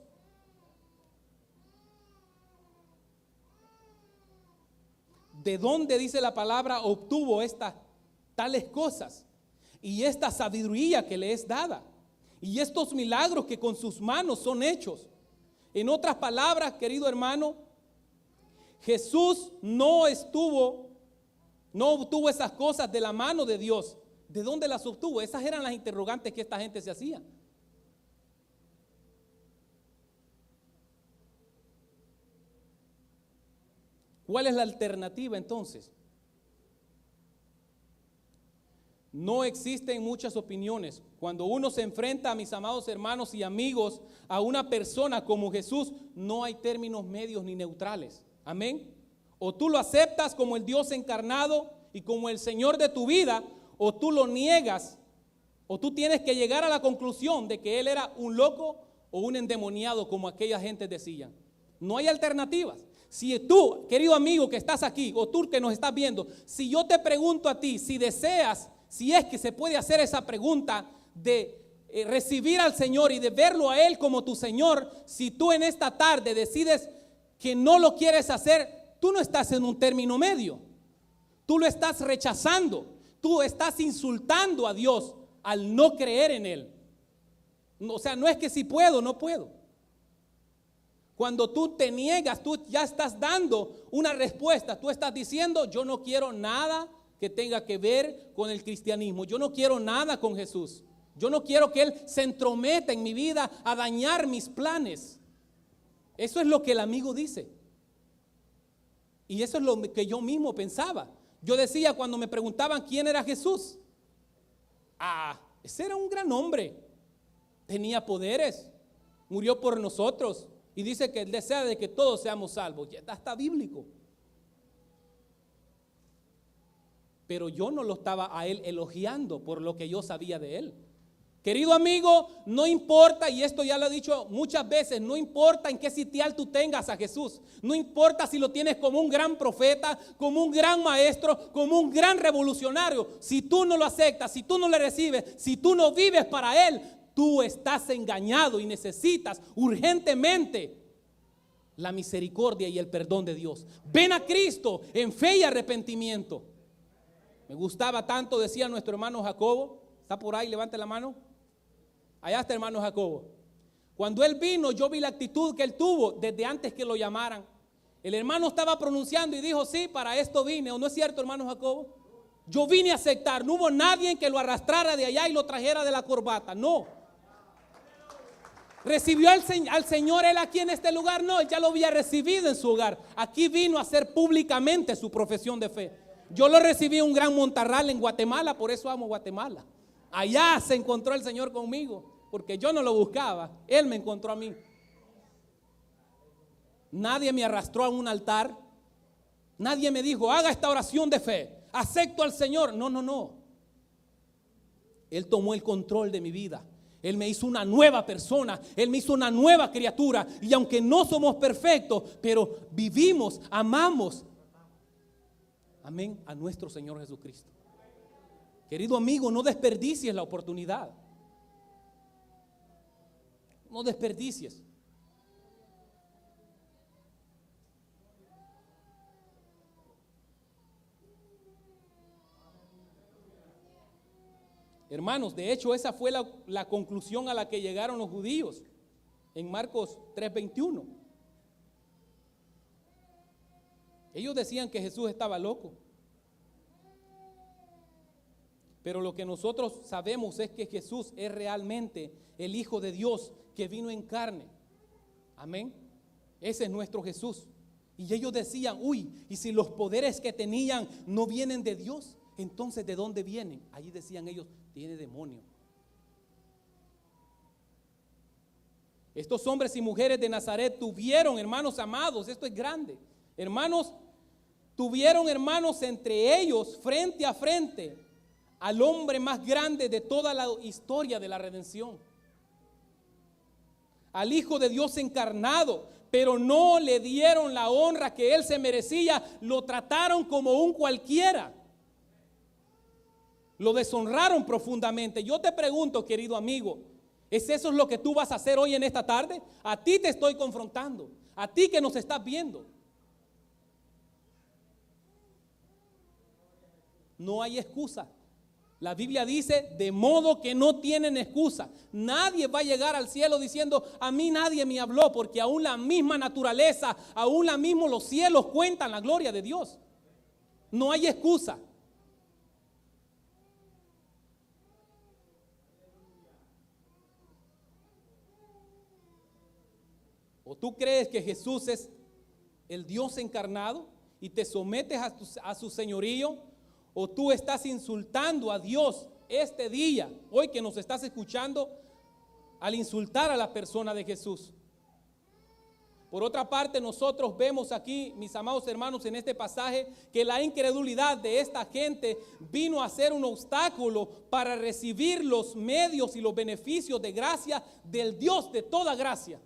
¿De dónde, dice la palabra, obtuvo estas tales cosas? Y esta sabiduría que le es dada. Y estos milagros que con sus manos son hechos. En otras palabras, querido hermano, Jesús no obtuvo esas cosas de la mano de Dios. ¿De dónde las obtuvo? Esas eran las interrogantes que esta gente se hacía. ¿Cuál es la alternativa entonces? No existen muchas opiniones. Cuando uno se enfrenta, mis amados hermanos y amigos, a una persona como Jesús, no hay términos medios ni neutrales. Amén. O tú lo aceptas como el Dios encarnado y como el Señor de tu vida, o tú lo niegas, o tú tienes que llegar a la conclusión de que Él era un loco o un endemoniado, como aquella gente decía. No hay alternativas. Si tú, querido amigo que estás aquí, o tú que nos estás viendo, si yo te pregunto a ti, si deseas, si es que se puede hacer esa pregunta de recibir al Señor y de verlo a Él como tu Señor, si tú en esta tarde decides que no lo quieres hacer, tú no estás en un término medio. Tú lo estás rechazando. Tú estás insultando a Dios al no creer en Él. O sea, no es que si puedo, no puedo. Cuando tú te niegas, tú ya estás dando una respuesta. Tú estás diciendo, yo no quiero nada que tenga que ver con el cristianismo. Yo no quiero nada con Jesús. Yo no quiero que Él se entrometa en mi vida a dañar mis planes. Eso es lo que el amigo dice. Y eso es lo que yo mismo pensaba. Yo decía cuando me preguntaban quién era Jesús. Ese era un gran hombre. Tenía poderes. Murió por nosotros. Y dice que Él desea de que todos seamos salvos. Ya está bíblico. Pero yo no lo estaba a Él elogiando por lo que yo sabía de Él. Querido amigo, no importa, y esto ya lo he dicho muchas veces, no importa en qué sitial tú tengas a Jesús, no importa si lo tienes como un gran profeta, como un gran maestro, como un gran revolucionario, si tú no lo aceptas, si tú no le recibes, si tú no vives para Él, tú estás engañado y necesitas urgentemente la misericordia y el perdón de Dios. Ven a Cristo en fe y arrepentimiento. Me gustaba tanto, decía nuestro hermano Jacobo, ¿está por ahí? Levante la mano. Allá está el hermano Jacobo. Cuando él vino, yo vi la actitud que él tuvo desde antes que lo llamaran. El hermano estaba pronunciando y dijo, sí, para esto vine. ¿O no es cierto, hermano Jacobo? Yo vine a aceptar. No hubo nadie que lo arrastrara de allá y lo trajera de la corbata. No. ¿Recibió al Señor él aquí en este lugar? No, él ya lo había recibido en su hogar. Aquí vino a hacer públicamente su profesión de fe. Yo lo recibí en un gran Montarral en Guatemala, por eso amo Guatemala. Allá se encontró el Señor conmigo, porque yo no lo buscaba, Él me encontró a mí. Nadie me arrastró a un altar, nadie me dijo, haga esta oración de fe, acepto al Señor. No. Él tomó el control de mi vida. Él me hizo una nueva persona, Él me hizo una nueva criatura. Y aunque no somos perfectos, pero vivimos, amamos, amén, a nuestro Señor Jesucristo. Querido amigo, no desperdicies la oportunidad. No desperdicies. Hermanos, de hecho esa fue la conclusión a la que llegaron los judíos en Marcos 3:21. Ellos decían que Jesús estaba loco. Pero lo que nosotros sabemos es que Jesús es realmente el Hijo de Dios que vino en carne. Amén. Ese es nuestro Jesús. Y ellos decían, y si los poderes que tenían no vienen de Dios, entonces ¿de dónde vienen? Allí decían ellos, tiene demonio. Estos hombres y mujeres de Nazaret tuvieron, hermanos amados, esto es grande, hermanos, tuvieron hermanos entre ellos frente a frente al hombre más grande de toda la historia de la redención, al Hijo de Dios encarnado, pero no le dieron la honra que Él se merecía, lo trataron como un cualquiera, lo deshonraron profundamente. Yo te pregunto, querido amigo, ¿es eso lo que tú vas a hacer hoy en esta tarde? A ti te estoy confrontando, a ti que nos estás viendo. No hay excusa. La Biblia dice, de modo que no tienen excusa. Nadie va a llegar al cielo diciendo, a mí nadie me habló, porque aún la misma naturaleza, aún la misma los cielos cuentan la gloria de Dios. No hay excusa. ¿O tú crees que Jesús es el Dios encarnado y te sometes a su señorío? o tú estás insultando a Dios este día, hoy que nos estás escuchando, al insultar a la persona de Jesús. Por otra parte, nosotros vemos aquí, mis amados hermanos, en este pasaje, que la incredulidad de esta gente vino a ser un obstáculo para recibir los medios y los beneficios de gracia del Dios de toda gracia.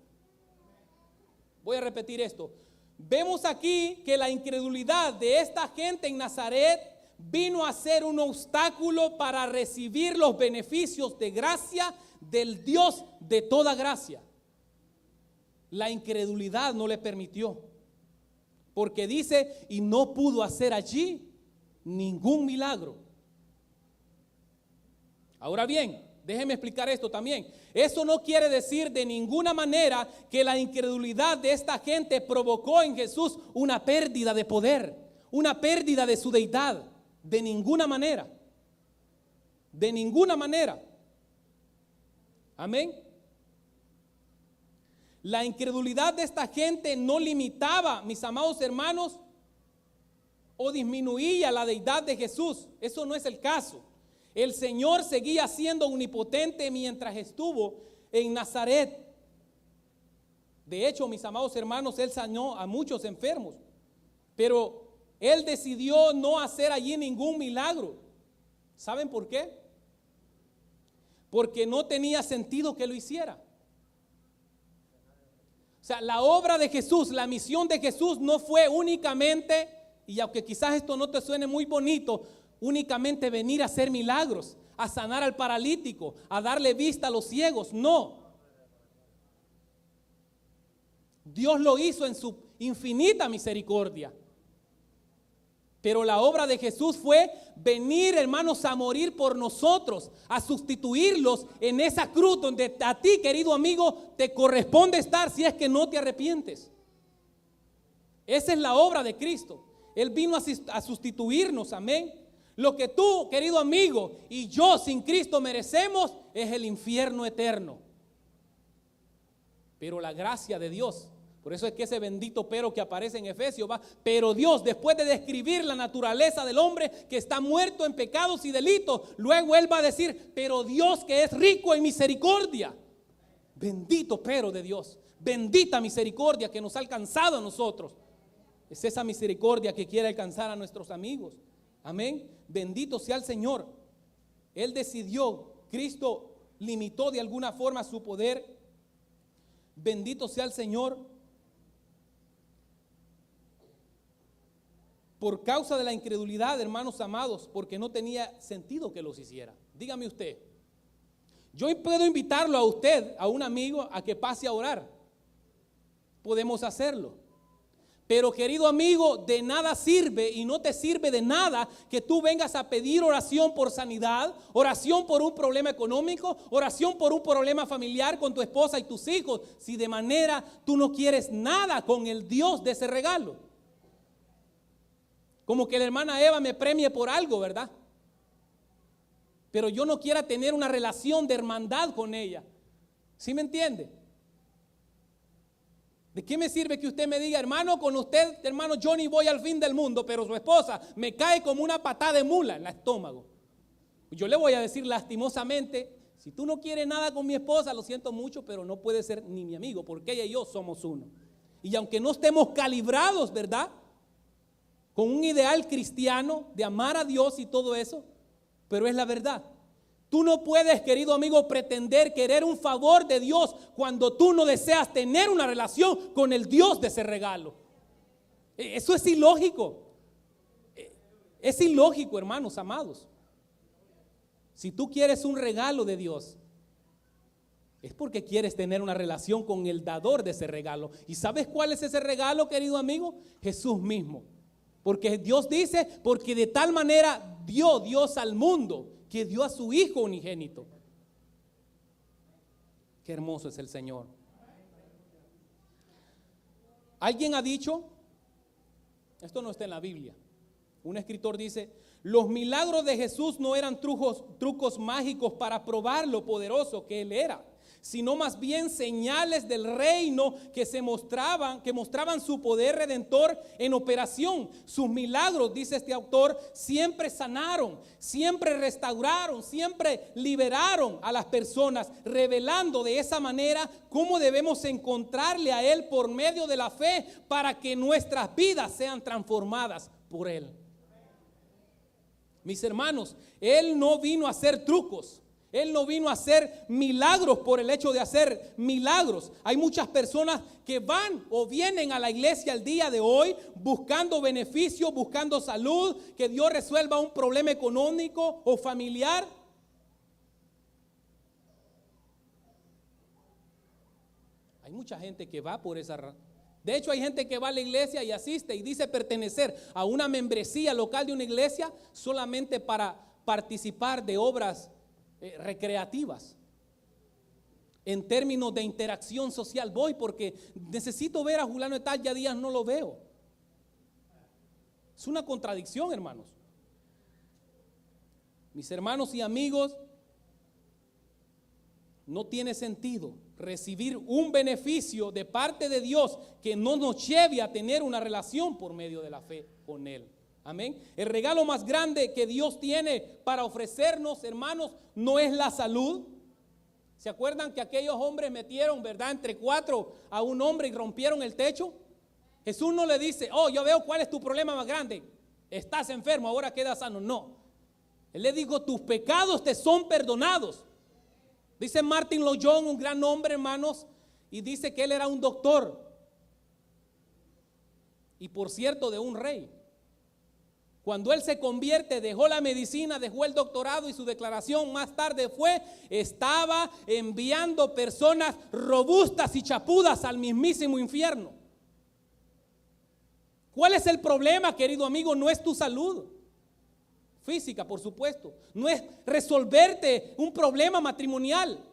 Voy a repetir esto. Vemos aquí que la incredulidad de esta gente en Nazaret vino a ser un obstáculo para recibir los beneficios de gracia del Dios de toda gracia. La incredulidad no le permitió, porque dice, y no pudo hacer allí ningún milagro. Ahora bien, déjeme explicar esto también. Eso no quiere decir de ninguna manera que la incredulidad de esta gente provocó en Jesús una pérdida de poder, una pérdida de su deidad. De ninguna manera. De ninguna manera. Amén. La incredulidad de esta gente no limitaba, mis amados hermanos, o disminuía la deidad de Jesús. Eso no es el caso. El Señor seguía siendo omnipotente mientras estuvo en Nazaret. De hecho, mis amados hermanos, Él sanó a muchos enfermos, pero Él decidió no hacer allí ningún milagro. ¿Saben por qué? Porque no tenía sentido que lo hiciera. O sea, la obra de Jesús, la misión de Jesús no fue únicamente, y aunque quizás esto no te suene muy bonito, únicamente venir a hacer milagros, a sanar al paralítico, a darle vista a los ciegos. No. Dios lo hizo en su infinita misericordia. Pero la obra de Jesús fue venir, hermanos, a morir por nosotros, a sustituirlos en esa cruz donde a ti, querido amigo, te corresponde estar si es que no te arrepientes. Esa es la obra de Cristo. Él vino a sustituirnos, amén. Lo que tú, querido amigo, y yo sin Cristo merecemos es el infierno eterno. Pero la gracia de Dios, por eso es que ese bendito pero que aparece en Efesios va, pero Dios, después de describir la naturaleza del hombre que está muerto en pecados y delitos, luego Él va a decir, pero Dios que es rico en misericordia. Bendito pero de Dios, bendita misericordia que nos ha alcanzado a nosotros. Es esa misericordia que quiere alcanzar a nuestros amigos. Amén. Bendito sea el Señor. Él decidió, Cristo limitó de alguna forma su poder. Bendito sea el Señor. Por causa de la incredulidad, hermanos amados, porque no tenía sentido que los hiciera. Dígame usted, yo puedo invitarlo a usted, a un amigo, a que pase a orar. Podemos hacerlo. Pero querido amigo, de nada sirve y no te sirve de nada que tú vengas a pedir oración por sanidad, oración por un problema económico, oración por un problema familiar con tu esposa y tus hijos, si de manera tú no quieres nada con el Dios de ese regalo. Como que la hermana Eva me premie por algo, ¿verdad? Pero yo no quiera tener una relación de hermandad con ella. ¿Sí me entiende? ¿De qué me sirve que usted me diga, hermano, con usted, hermano Johnny, voy al fin del mundo, pero su esposa me cae como una patada de mula en el estómago? Yo le voy a decir lastimosamente, si tú no quieres nada con mi esposa, lo siento mucho, pero no puede ser ni mi amigo, porque ella y yo somos uno. Y aunque no estemos calibrados, ¿verdad?, con un ideal cristiano de amar a Dios y todo eso, pero es la verdad. Tú no puedes, querido amigo, pretender querer un favor de Dios cuando tú no deseas tener una relación con el Dios de ese regalo. Eso es ilógico. Es ilógico, hermanos amados. Si tú quieres un regalo de Dios, es porque quieres tener una relación con el dador de ese regalo. ¿Y sabes cuál es ese regalo, querido amigo? Jesús mismo. Porque Dios dice, porque de tal manera dio Dios al mundo, que dio a su Hijo unigénito. Qué hermoso es el Señor. Alguien ha dicho, esto no está en la Biblia, un escritor dice, los milagros de Jesús no eran trucos mágicos para probar lo poderoso que Él era, sino más bien señales del reino que mostraban su poder redentor en operación. Sus milagros, dice este autor, siempre sanaron, siempre restauraron, siempre liberaron a las personas, revelando de esa manera cómo debemos encontrarle a Él por medio de la fe para que nuestras vidas sean transformadas por Él. Mis hermanos, Él no vino a hacer trucos. Él no vino a hacer milagros por el hecho de hacer milagros. Hay muchas personas que van o vienen a la iglesia el día de hoy buscando beneficio, buscando salud, que Dios resuelva un problema económico o familiar. Hay mucha gente que va por esa razón. De hecho, hay gente que va a la iglesia y asiste y dice pertenecer a una membresía local de una iglesia solamente para participar de obras recreativas. En términos de interacción social, voy porque necesito ver a Julano de tal, ya días no lo veo. Es una contradicción, hermanos. Mis hermanos y amigos, no tiene sentido recibir un beneficio de parte de Dios que no nos lleve a tener una relación por medio de la fe con Él. Amén. El regalo más grande que Dios tiene para ofrecernos, hermanos, no es la salud. ¿Se acuerdan que aquellos hombres metieron, verdad, entre 4 a un hombre y rompieron el techo? Jesús no le dice, oh, yo veo cuál es tu problema más grande. Estás enfermo, ahora quedas sano. No. Él le dijo, tus pecados te son perdonados. Dice Martin Lloyd Jones, un gran hombre, hermanos, y dice que él era un doctor. Y por cierto, de un rey. Cuando él se convierte, dejó la medicina, dejó el doctorado y su declaración más tarde fue, estaba enviando personas robustas y chapudas al mismísimo infierno. ¿Cuál es el problema, querido amigo? No es tu salud física, por supuesto. No es resolverte un problema matrimonial.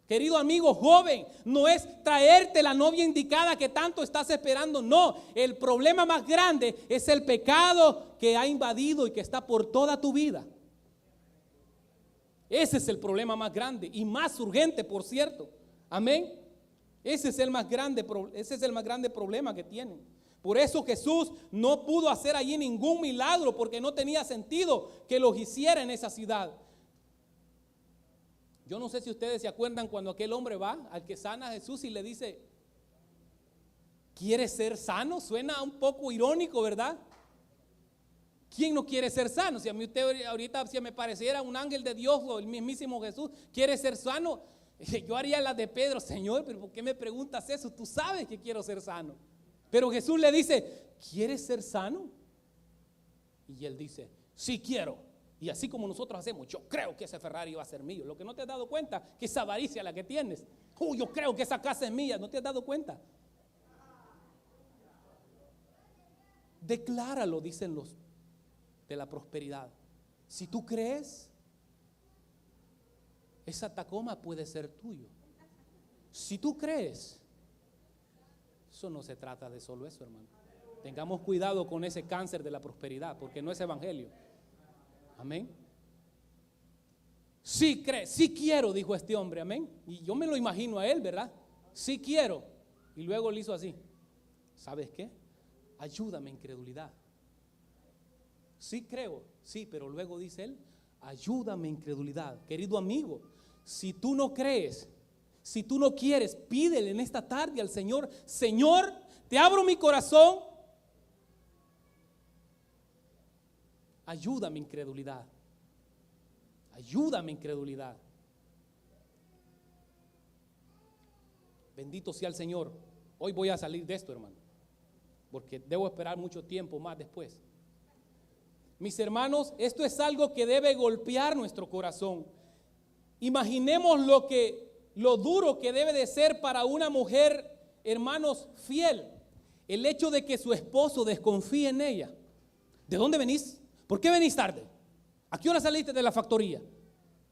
Querido amigo joven, no es traerte la novia indicada que tanto estás esperando. No, el problema más grande es el pecado que ha invadido y que está por toda tu vida. Ese es el problema más grande y más urgente, por cierto. Amén. Ese es el más grande problema que tienen. Por eso Jesús no pudo hacer allí ningún milagro, porque no tenía sentido que los hiciera en esa ciudad. Yo no sé si ustedes se acuerdan cuando aquel hombre va al que sana a Jesús y le dice, ¿quieres ser sano? Suena un poco irónico, ¿verdad? ¿Quién no quiere ser sano? Si a mí usted ahorita si me pareciera un ángel de Dios o el mismísimo Jesús, ¿quiere ser sano? Yo haría la de Pedro, Señor, pero ¿por qué me preguntas eso? Tú sabes que quiero ser sano. Pero Jesús le dice, ¿quieres ser sano? Y él dice, sí quiero. Y así como nosotros hacemos, yo creo que ese Ferrari va a ser mío. Lo que no te has dado cuenta, que es avaricia la que tienes. Yo creo que esa casa es mía. ¿No te has dado cuenta? Decláralo, dicen los de la prosperidad. Si tú crees, esa Tacoma puede ser tuyo. Si tú crees, eso no se trata de solo eso, hermano. Tengamos cuidado con ese cáncer de la prosperidad, porque no es evangelio. Amén. Sí crees, sí quiero, dijo este hombre, amén. Y yo me lo imagino a él, ¿verdad? Sí quiero. Y luego le hizo así. ¿Sabes qué? Ayúdame, incredulidad. Sí creo, sí, pero luego dice él, ayúdame, incredulidad. Querido amigo, si tú no crees, si tú no quieres, pídele en esta tarde al Señor, Señor, te abro mi corazón, ayúdame, incredulidad. Ayúdame, incredulidad. Bendito sea el Señor. Hoy voy a salir de esto, hermano, porque debo esperar mucho tiempo más después. Mis hermanos, esto es algo que debe golpear nuestro corazón. Imaginemos lo duro que debe de ser para una mujer, hermanos, fiel, el hecho de que su esposo desconfíe en ella. ¿De dónde venís? ¿Por qué venís tarde? ¿A qué hora saliste de la factoría?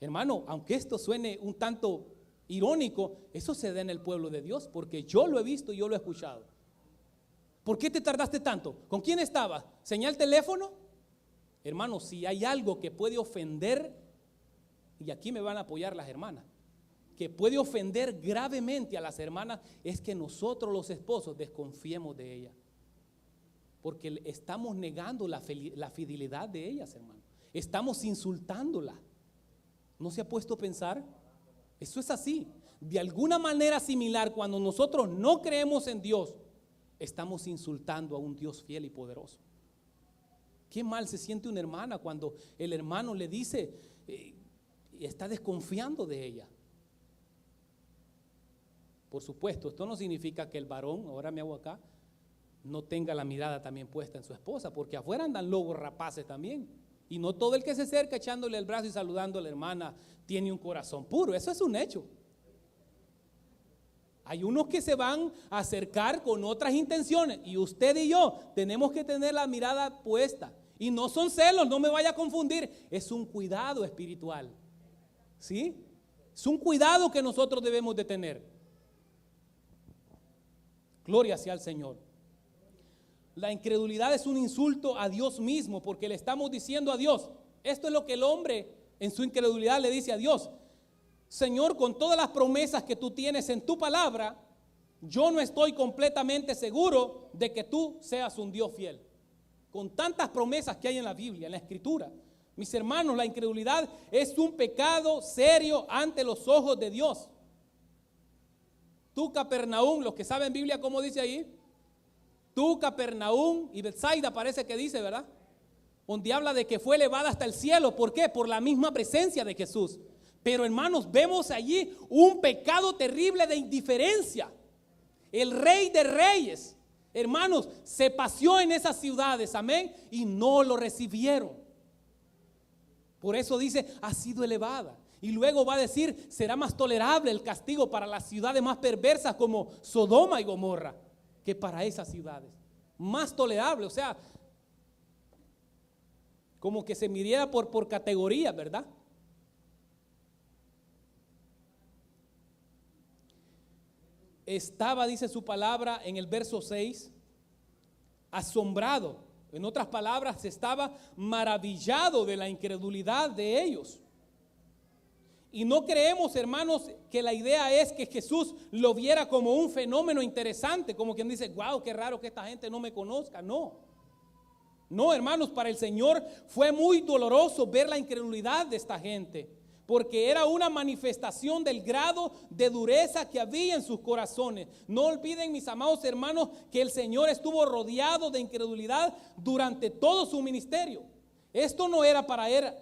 Hermano, aunque esto suene un tanto irónico, eso se da en el pueblo de Dios, porque yo lo he visto y yo lo he escuchado. ¿Por qué te tardaste tanto? ¿Con quién estabas? ¿Señal teléfono? Hermano, si hay algo que puede ofender, y aquí me van a apoyar las hermanas, que puede ofender gravemente a las hermanas es que nosotros los esposos desconfiemos de ellas. Porque estamos negando la fidelidad de ellas, hermano. Estamos insultándola. ¿No se ha puesto a pensar? Eso es así. De alguna manera similar, cuando nosotros no creemos en Dios, estamos insultando a un Dios fiel y poderoso. Qué mal se siente una hermana cuando el hermano le dice, está desconfiando de ella. Por supuesto, esto no significa que el varón, ahora me hago acá, no tenga la mirada también puesta en su esposa, porque afuera andan lobos rapaces también. Y no todo el que se acerca echándole el brazo y saludando a la hermana tiene un corazón puro. Eso es un hecho. Hay unos que se van a acercar con otras intenciones y usted y yo tenemos que tener la mirada puesta. Y no son celos, no me vaya a confundir. Es un cuidado espiritual. ¿Sí? Es un cuidado que nosotros debemos de tener. Gloria sea al Señor. La incredulidad es un insulto a Dios mismo, porque le estamos diciendo a Dios, esto es lo que el hombre en su incredulidad le dice a Dios: Señor, con todas las promesas que tú tienes en tu palabra, yo no estoy completamente seguro de que tú seas un Dios fiel. Con tantas promesas que hay en la Biblia, en la Escritura. Mis hermanos, la incredulidad es un pecado serio ante los ojos de Dios. Tú, Capernaum, los que saben Biblia, ¿cómo dice ahí? Tú, Capernaum, y Betsaida parece que dice, ¿verdad? Donde habla de que fue elevada hasta el cielo. ¿Por qué? Por la misma presencia de Jesús. Pero hermanos, vemos allí un pecado terrible de indiferencia. El Rey de Reyes, hermanos, se paseó en esas ciudades, amén, y no lo recibieron. Por eso dice, ha sido elevada. Y luego va a decir, será más tolerable el castigo para las ciudades más perversas como Sodoma y Gomorra que para esas ciudades. Más tolerable, o sea, como que se midiera por categoría, ¿verdad? Estaba, dice su palabra en el verso 6, asombrado. En otras palabras, estaba maravillado de la incredulidad de ellos. Y no creemos, hermanos, que la idea es que Jesús lo viera como un fenómeno interesante, como quien dice, wow, qué raro que esta gente no me conozca. No, no, hermanos, para el Señor fue muy doloroso ver la incredulidad de esta gente, porque era una manifestación del grado de dureza que había en sus corazones. No olviden, mis amados hermanos, que el Señor estuvo rodeado de incredulidad durante todo su ministerio. Esto no era para él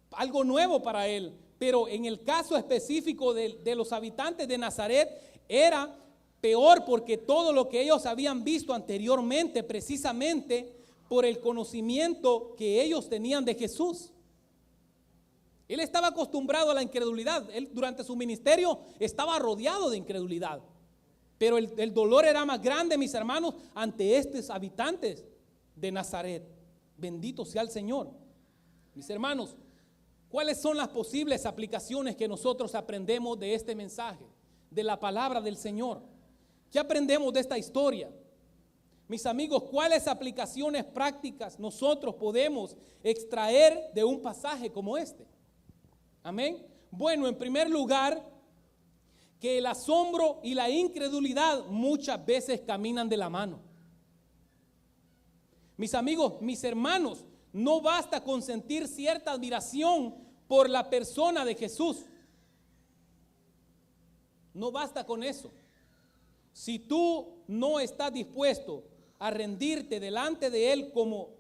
algo nuevo para él. Pero en el caso específico de los habitantes de Nazaret era peor, porque todo lo que ellos habían visto anteriormente, precisamente por el conocimiento que ellos tenían de Jesús. Él estaba acostumbrado a la incredulidad. Él durante su ministerio estaba rodeado de incredulidad. Pero el dolor era más grande, mis hermanos, ante estos habitantes de Nazaret. Bendito sea el Señor. Mis hermanos, ¿cuáles son las posibles aplicaciones que nosotros aprendemos de este mensaje, de la palabra del Señor? ¿Qué aprendemos de esta historia? Mis amigos, ¿cuáles aplicaciones prácticas nosotros podemos extraer de un pasaje como este? Amén. Bueno, en primer lugar, que el asombro y la incredulidad muchas veces caminan de la mano. Mis amigos, mis hermanos, no basta con sentir cierta admiración por la persona de Jesús. No basta con eso. Si tú no estás dispuesto a rendirte delante de Él como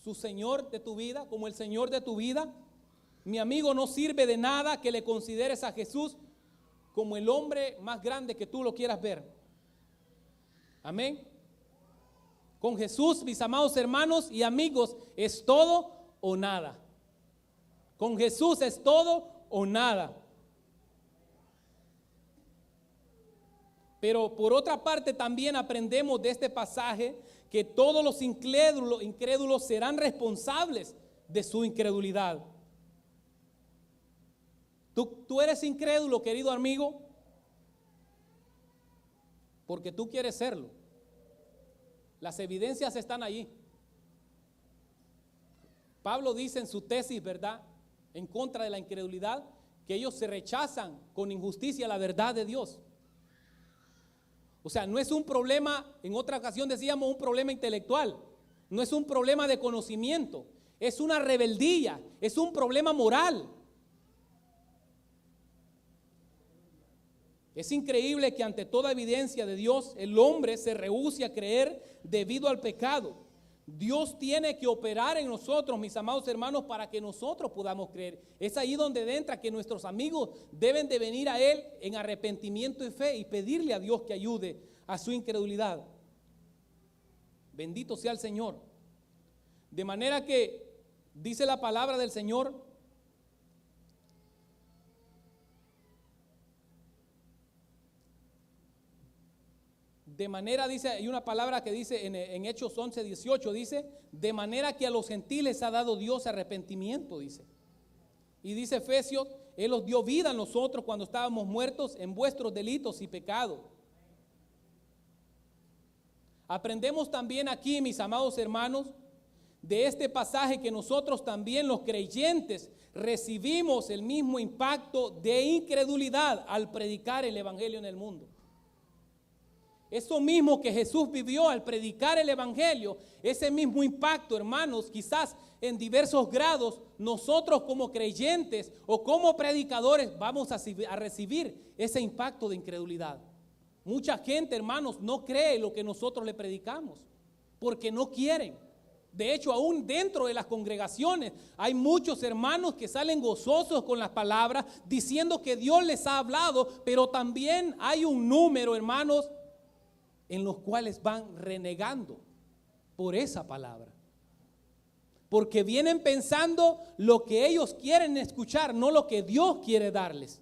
su Señor de tu vida, como el Señor de tu vida, mi amigo, no sirve de nada que le consideres a Jesús como el hombre más grande que tú lo quieras ver. Amén. Con Jesús, mis amados hermanos y amigos, es todo o nada. Con Jesús es todo o nada. Pero por otra parte también aprendemos de este pasaje que todos los incrédulos serán responsables de su incredulidad. ¿Tú eres incrédulo, querido amigo? Porque tú quieres serlo. Las evidencias están allí. Pablo dice en su tesis, ¿verdad?, en contra de la incredulidad, que ellos se rechazan con injusticia la verdad de Dios. O sea, no es un problema, en otra ocasión decíamos un problema intelectual, no es un problema de conocimiento, es una rebeldía, es un problema moral. Es increíble que ante toda evidencia de Dios, el hombre se rehúse a creer debido al pecado. Dios tiene que operar en nosotros, mis amados hermanos, para que nosotros podamos creer. Es ahí donde entra que nuestros amigos deben de venir a Él en arrepentimiento y fe y pedirle a Dios que ayude a su incredulidad. Bendito sea el Señor. De manera que dice la palabra del Señor, de manera, dice, hay una palabra que dice en Hechos 11:18, dice, de manera que a los gentiles ha dado Dios arrepentimiento, dice. Y dice Efesios, Él os dio vida a nosotros cuando estábamos muertos en vuestros delitos y pecados. Aprendemos también aquí, mis amados hermanos, de este pasaje que nosotros también los creyentes recibimos el mismo impacto de incredulidad al predicar el evangelio en el mundo. Eso mismo que Jesús vivió al predicar el evangelio, ese mismo impacto, hermanos, quizás en diversos grados, nosotros como creyentes o como predicadores vamos a recibir ese impacto de incredulidad. Mucha gente, hermanos, no cree lo que nosotros le predicamos porque no quieren. De hecho, aún dentro de las congregaciones hay muchos hermanos que salen gozosos con las palabras, diciendo que Dios les ha hablado, pero también hay un número, hermanos, en los cuales van renegando por esa palabra. Porque vienen pensando lo que ellos quieren escuchar, no lo que Dios quiere darles.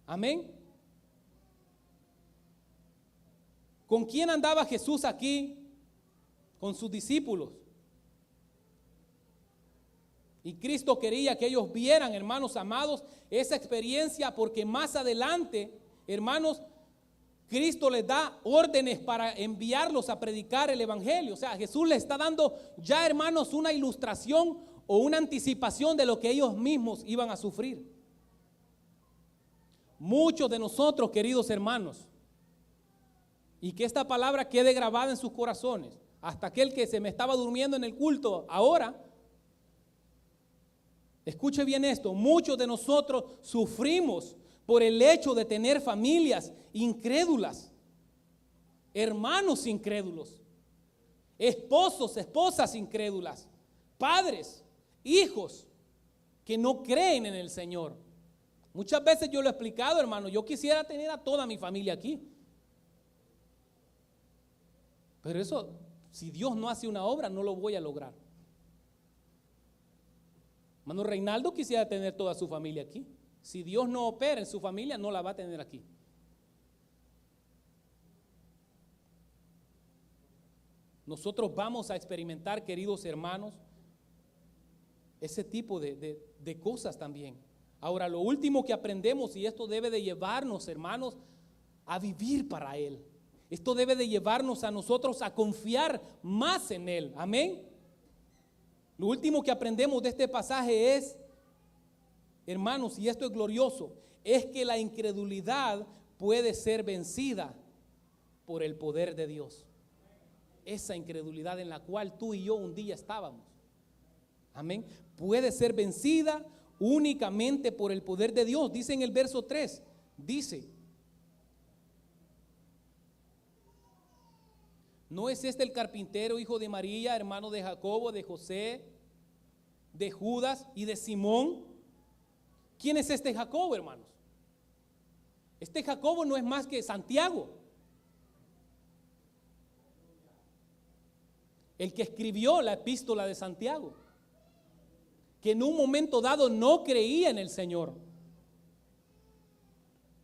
Amén. ¿Con quién andaba Jesús aquí? Con sus discípulos. Y Cristo quería que ellos vieran, hermanos amados, esa experiencia, porque más adelante, hermanos, Cristo les da órdenes para enviarlos a predicar el evangelio. O sea, Jesús les está dando ya, hermanos, una ilustración o una anticipación de lo que ellos mismos iban a sufrir. Muchos de nosotros, queridos hermanos, y que esta palabra quede grabada en sus corazones, hasta aquel que se me estaba durmiendo en el culto ahora, escuche bien esto, muchos de nosotros sufrimos por el hecho de tener familias incrédulas, hermanos incrédulos, esposos, esposas incrédulas, padres, hijos que no creen en el Señor. Muchas veces yo lo he explicado, hermano, yo quisiera tener a toda mi familia aquí. Pero eso, si Dios no hace una obra, no lo voy a lograr. Hermano Reinaldo quisiera tener toda su familia aquí. Si Dios no opera en su familia, no la va a tener aquí. Nosotros vamos a experimentar, queridos hermanos, ese tipo de cosas también. Ahora, lo último que aprendemos, y esto debe de llevarnos, hermanos, a vivir para Él. Esto debe de llevarnos a nosotros a confiar más en Él. Amén. Lo último que aprendemos de este pasaje es, hermanos, y esto es glorioso, es que la incredulidad puede ser vencida por el poder de Dios. Esa incredulidad en la cual tú y yo un día estábamos. Amén. Puede ser vencida únicamente por el poder de Dios. Dice en el verso 3, dice: ¿no es este el carpintero, hijo de María, hermano de Jacobo, de José, de Judas y de Simón? ¿Quién es este Jacobo, hermanos? Este Jacobo no es más que Santiago, el que escribió la epístola de Santiago, que en un momento dado no creía en el Señor.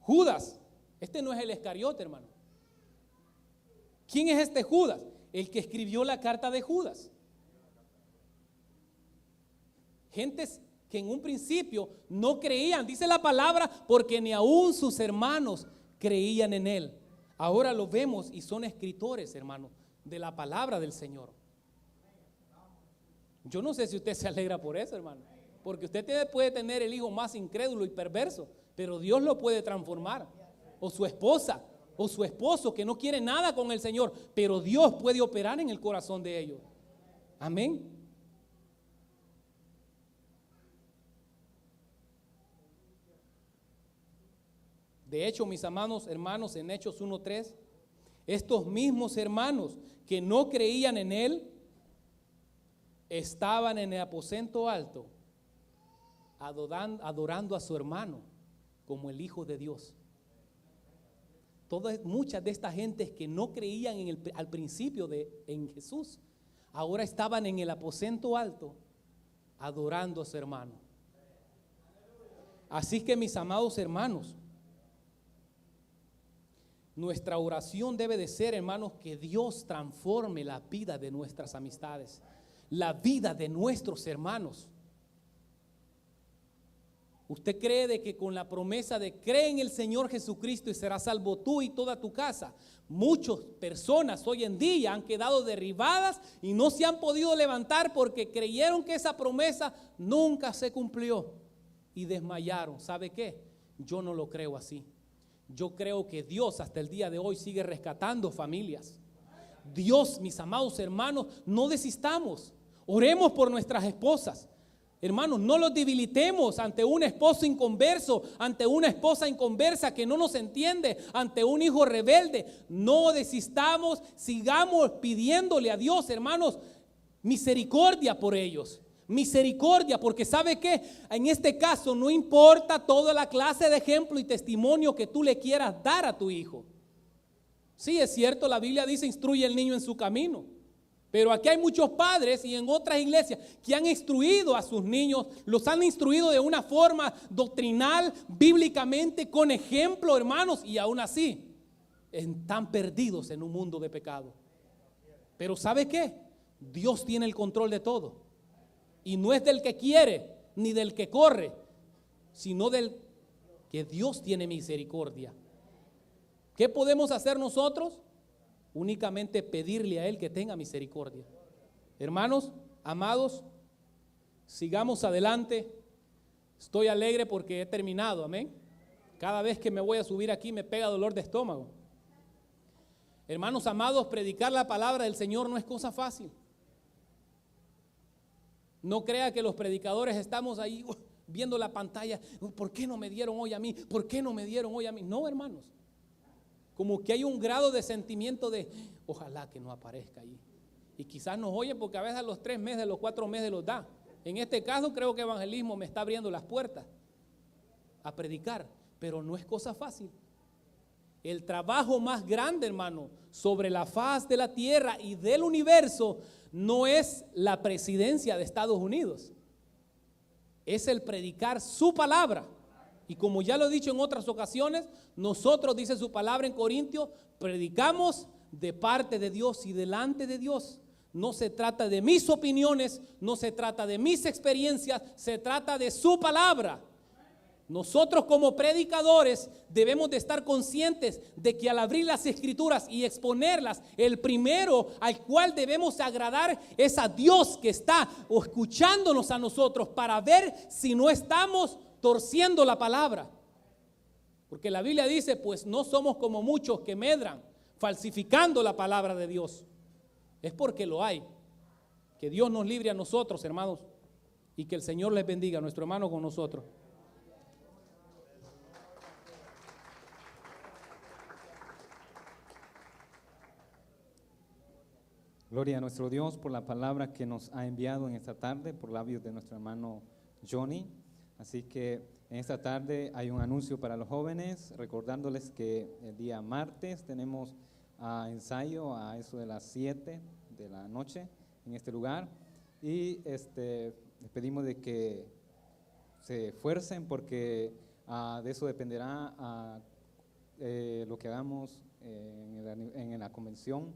Judas, este no es el Iscariote, hermano. ¿Quién es este Judas? El que escribió la carta de Judas. Gentes que en un principio no creían, dice la palabra, porque ni aún sus hermanos creían en él. Ahora lo vemos y son escritores, hermano, de la palabra del Señor. Yo no sé si usted se alegra por eso, hermano. Porque usted puede tener el hijo más incrédulo y perverso, pero Dios lo puede transformar. O su esposa, o su esposo que no quiere nada con el Señor, pero Dios puede operar en el corazón de ellos. Amén. De hecho, mis amados hermanos, en Hechos 1:3, estos mismos hermanos que no creían en Él, estaban en el aposento alto, adorando a su hermano como el Hijo de Dios. Muchas de estas gentes que no creían al principio en Jesús, ahora estaban en el aposento alto, adorando a su hermano. Así que, mis amados hermanos, nuestra oración debe de ser, hermanos, que Dios transforme la vida de nuestras amistades, la vida de nuestros hermanos. ¿Usted cree de que con la promesa de cree en el Señor Jesucristo y serás salvo tú y toda tu casa? Muchas personas hoy en día han quedado derribadas y no se han podido levantar porque creyeron que esa promesa nunca se cumplió y desmayaron. ¿Sabe qué? Yo no lo creo así. Yo creo que Dios hasta el día de hoy sigue rescatando familias. Dios, mis amados hermanos, no desistamos. Oremos por nuestras esposas. Hermanos, no los debilitemos ante un esposo inconverso, ante una esposa inconversa que no nos entiende, ante un hijo rebelde. No desistamos, sigamos pidiéndole a Dios, hermanos, misericordia por ellos. Misericordia, porque ¿sabe qué? En este caso no importa toda la clase de ejemplo y testimonio que tú le quieras dar a tu hijo. Sí, es cierto, la Biblia dice instruye al niño en su camino. Pero aquí hay muchos padres y en otras iglesias que han instruido a sus niños, los han instruido de una forma doctrinal, bíblicamente, con ejemplo, hermanos, y aún así están perdidos en un mundo de pecado. Pero ¿sabe qué? Dios tiene el control de todo. Y no es del que quiere, ni del que corre, sino del que Dios tiene misericordia. ¿Qué podemos hacer nosotros? Únicamente pedirle a Él que tenga misericordia. Hermanos, amados, sigamos adelante. Estoy alegre porque he terminado, amén. Cada vez que me voy a subir aquí me pega dolor de estómago. Hermanos amados, predicar la palabra del Señor no es cosa fácil. No crea que los predicadores estamos ahí viendo la pantalla. ¿Por qué no me dieron hoy a mí? ¿Por qué no me dieron hoy a mí? No, hermanos. Como que hay un grado de sentimiento de ojalá que no aparezca ahí. Y quizás nos oyen porque a veces a los 3 meses, a los 4 meses los da. En este caso creo que evangelismo me está abriendo las puertas a predicar, pero no es cosa fácil. El trabajo más grande, hermano, sobre la faz de la tierra y del universo no es la presidencia de Estados Unidos, es el predicar su palabra. Y como ya lo he dicho en otras ocasiones, nosotros, dice su palabra en Corintios, predicamos de parte de Dios y delante de Dios. No se trata de mis opiniones, no se trata de mis experiencias, se trata de su palabra. Nosotros como predicadores debemos de estar conscientes de que al abrir las escrituras y exponerlas, el primero al cual debemos agradar es a Dios que está escuchándonos a nosotros para ver si no estamos torciendo la palabra. Porque la Biblia dice, pues no somos como muchos que medran, falsificando la palabra de Dios. Es porque lo hay. Que Dios nos libre a nosotros, hermanos, y que el Señor les bendiga, a nuestro hermano con nosotros. Gloria a nuestro Dios por la palabra que nos ha enviado en esta tarde por labios de nuestro hermano Johnny. Así que en esta tarde hay un anuncio para los jóvenes, recordándoles que el día martes tenemos ensayo a eso de las 7 de la noche en este lugar. Y les pedimos de que se esfuercen porque de eso dependerá lo que hagamos en la convención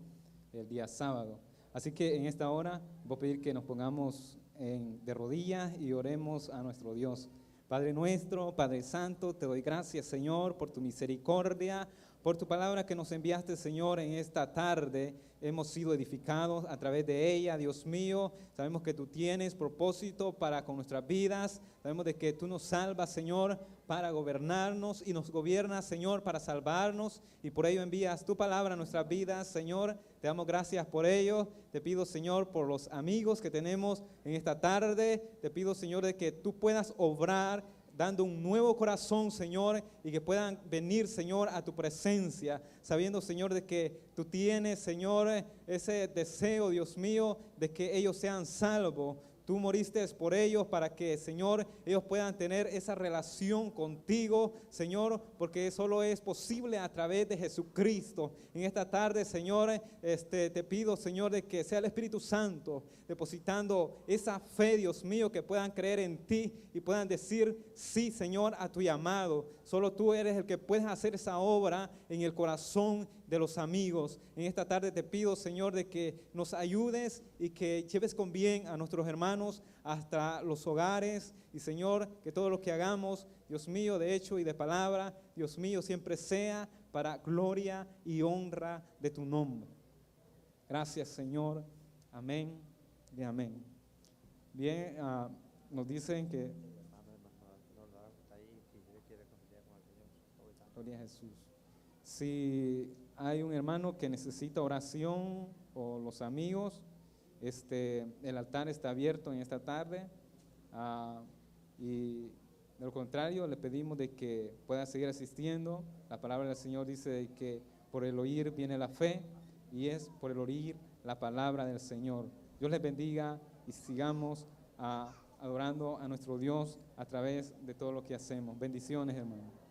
el día sábado. Así que en esta hora voy a pedir que nos pongamos de rodillas y oremos a nuestro Dios. Padre nuestro, Padre Santo, te doy gracias, Señor, por tu misericordia, por tu palabra que nos enviaste, Señor, en esta tarde. hemos sido edificados a través de ella, Dios mío. Sabemos que tú tienes propósito para con nuestras vidas. Sabemos de que tú nos salvas, Señor, para gobernarnos y nos gobiernas, Señor, para salvarnos. Y por ello envías tu palabra a nuestras vidas, Señor. Te damos gracias por ello. Te pido, Señor, por los amigos que tenemos en esta tarde. Te pido, Señor, de que tú puedas obrar dando un nuevo corazón, Señor, y que puedan venir, Señor, a tu presencia, sabiendo, Señor, de que tú tienes, Señor, ese deseo, Dios mío, de que ellos sean salvos. Tú moriste por ellos para que, Señor, ellos puedan tener esa relación contigo, Señor, porque solo es posible a través de Jesucristo. En esta tarde, Señor, te pido, Señor, de que sea el Espíritu Santo depositando esa fe, Dios mío, que puedan creer en ti y puedan decir sí, Señor, a tu llamado. Solo tú eres el que puedes hacer esa obra en el corazón de los amigos. En esta tarde te pido, Señor, de que nos ayudes y que lleves con bien a nuestros hermanos hasta los hogares. Y, Señor, que todo lo que hagamos, Dios mío, de hecho y de palabra, Dios mío, siempre sea para gloria y honra de tu nombre. Gracias, Señor. Amén y amén. Bien, nos dicen que... Gloria a Jesús. Si hay un hermano que necesita oración o los amigos, el altar está abierto en esta tarde, y de lo contrario le pedimos de que pueda seguir asistiendo. La palabra del Señor dice que por el oír viene la fe, y es por el oír la palabra del Señor. Dios les bendiga y sigamos adorando a nuestro Dios a través de todo lo que hacemos. Bendiciones, hermanos.